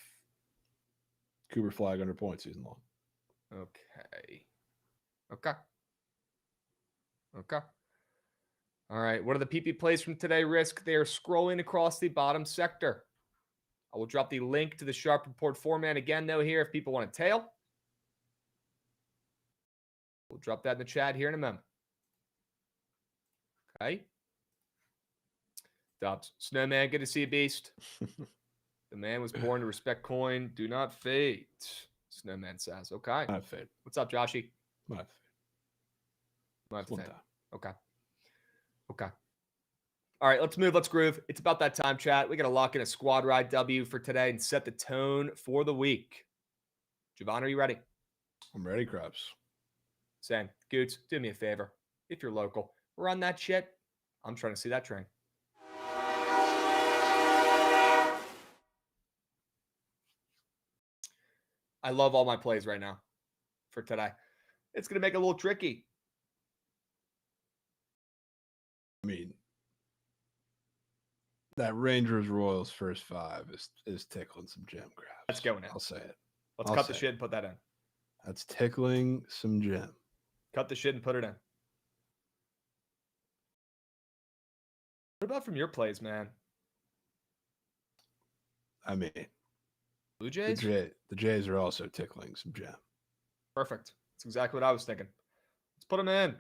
Cooper Flag under point season long. Okay. All right. What are the PP plays from today? Risk. They are scrolling across the bottom sector. I will drop the link to the Sharp Report format again, though, here if people want to tail. We'll drop that in the chat here in a moment. Okay. Dubs. Snowman, good to see you, Beast. The man was born to respect coin. Do not fade. Snowman says. Okay. Not fade. What's up, Joshy? Not fade. Okay. All right, let's move. Let's groove. It's about that time, chat. We got to lock in a squad ride W for today and set the tone for the week. Jovan, are you ready? I'm ready, Krabs. Sam, Goots, do me a favor. If you're local, run that shit. I'm trying to see that train. I love all my plays right now for today. It's going to make it a little tricky. I mean, that Rangers Royals first 5 is tickling some gem, Krabs. Let's go in. I'll say it. Let's cut the shit and put that in. That's tickling some gem. Cut the shit and put it in. What about from your plays, man? I mean, Blue Jays? The Jays are also tickling some gem. Perfect. That's exactly what I was thinking. Let's put them in.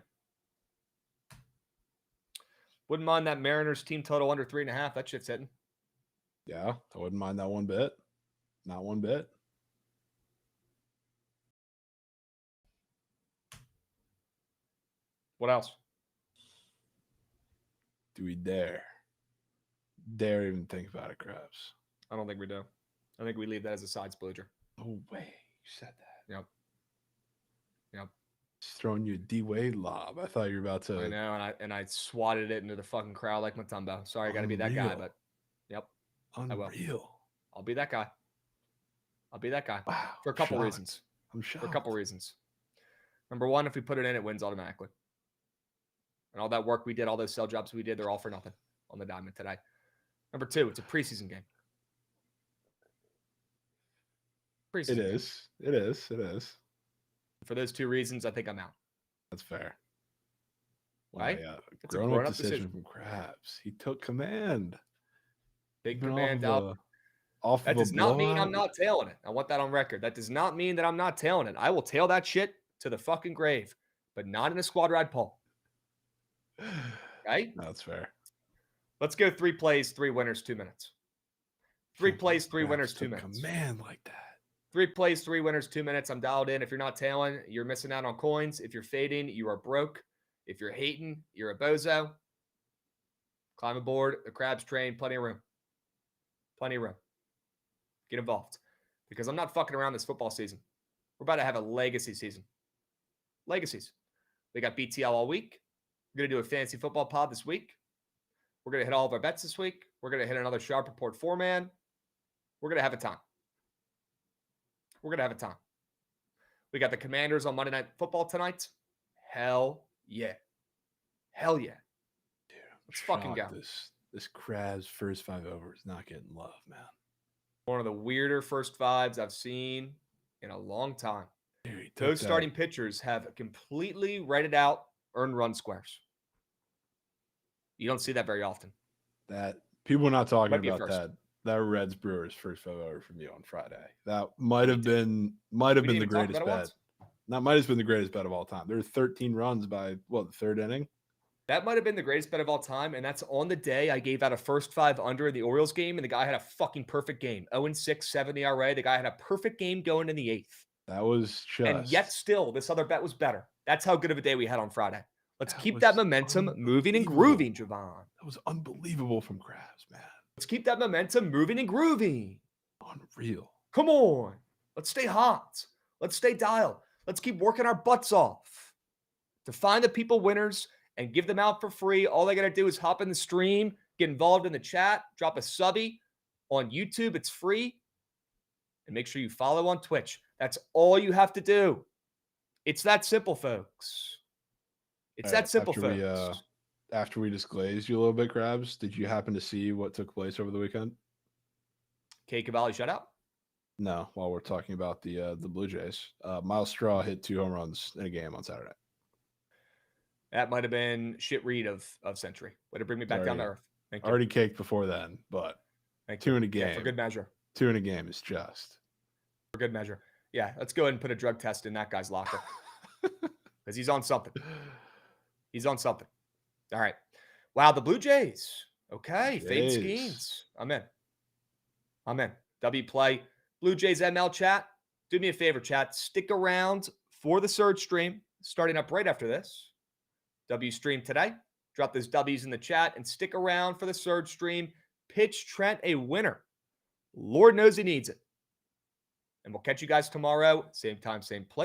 Wouldn't mind that Mariners team total under 3.5. That shit's hitting. Yeah, I wouldn't mind that one bit. Not one bit. What else? Do we dare even think about it, Krabs? I don't think we do. I think we leave that as a side sploger. No way. You said that. Yep. Just throwing you a D-Wade lob. I thought you were about to. I know, and I swatted it into the fucking crowd like Mutombo. Sorry, I got to be that guy, but yep. Unreal. I'll be that guy. Wow. For a couple reasons. I'm shocked. For a couple reasons. Number one, if we put it in, it wins automatically. And all that work we did, all those sell jobs we did, they're all for nothing on the diamond today. Number two, it's a preseason game. It is. For those two reasons, I think I'm out. That's fair. Right? Yeah. It's a grown-up decision from Krabs. He took command. Big command out. That does not mean I'm not tailing it. I want that on record. That does not mean that I'm not tailing it. I will tail that shit to the fucking grave, but not in a squad ride poll. Right? That's fair. Let's go 3 plays, 3 winners, 2 minutes. 3 plays, 3 winners, 2 minutes. Command like that. 3 plays, 3 winners, 2 minutes. I'm dialed in. If you're not tailing, you're missing out on coins. If you're fading, you are broke. If you're hating, you're a bozo. Climb aboard the Krabs train. Plenty of room. Plenty of room. Get involved. Because I'm not fucking around this football season. We're about to have a legacy season. Legacies. We got BTL all week. We're going to do a fantasy football pod this week. We're going to hit all of our bets this week. We're going to hit another Sharp Report 4-man. We're going to have a time. We got the Commanders on Monday Night Football tonight. Hell yeah. Dude, let's fucking go. This Krabs first 5 over is not getting love, man. One of the weirder first 5s I've seen in a long time. Dude, those starting pitchers have completely rated out earned run squares. You don't see that very often. That people are not talking about that. That Reds Brewers first 5 over from you on Friday. That might have been the greatest bet. That might have been the greatest bet of all time. There were 13 runs by the third inning. That might have been the greatest bet of all time, and that's on the day I gave out a first 5 under in the Orioles game, and the guy had a fucking perfect game. 0-6, 7 ERA. The guy had a perfect game going in the 8th. That was just... And yet still, this other bet was better. That's how good of a day we had on Friday. Let's keep that momentum moving and grooving, Jovan. That was unbelievable from Krabs, man. Let's keep that momentum moving and grooving. Unreal. Come on. Let's stay hot. Let's stay dialed. Let's keep working our butts off to find the people winners and give them out for free. All they got to do is hop in the stream, Get involved in the chat. Drop a subby on YouTube. It's free. And make sure you follow on Twitch. That's all you have to do. It's that simple, folks. It's that simple, folks. After we disglazed you a little bit, Krabs, did you happen to see what took place over the weekend? K Cavalli shutout? No, while we're talking about the Blue Jays. Miles Straw hit 2 home runs in a game on Saturday. That might have been shit read of Century. Way to bring me back down to earth. Thank you. Already caked before then, but 2 in a game. Yeah, for good measure. 2 in a game is just. For good measure. Yeah, let's go ahead and put a drug test in that guy's locker. Because he's on something. He's on something. All right. Wow, the Blue Jays. Okay, Fade Skeens. I'm in. W play. Blue Jays ML chat. Do me a favor, chat. Stick around for the surge stream starting up right after this. W stream today. Drop those W's in the chat and stick around for the surge stream. Pitch Trent a winner. Lord knows he needs it. And we'll catch you guys tomorrow. Same time, same place.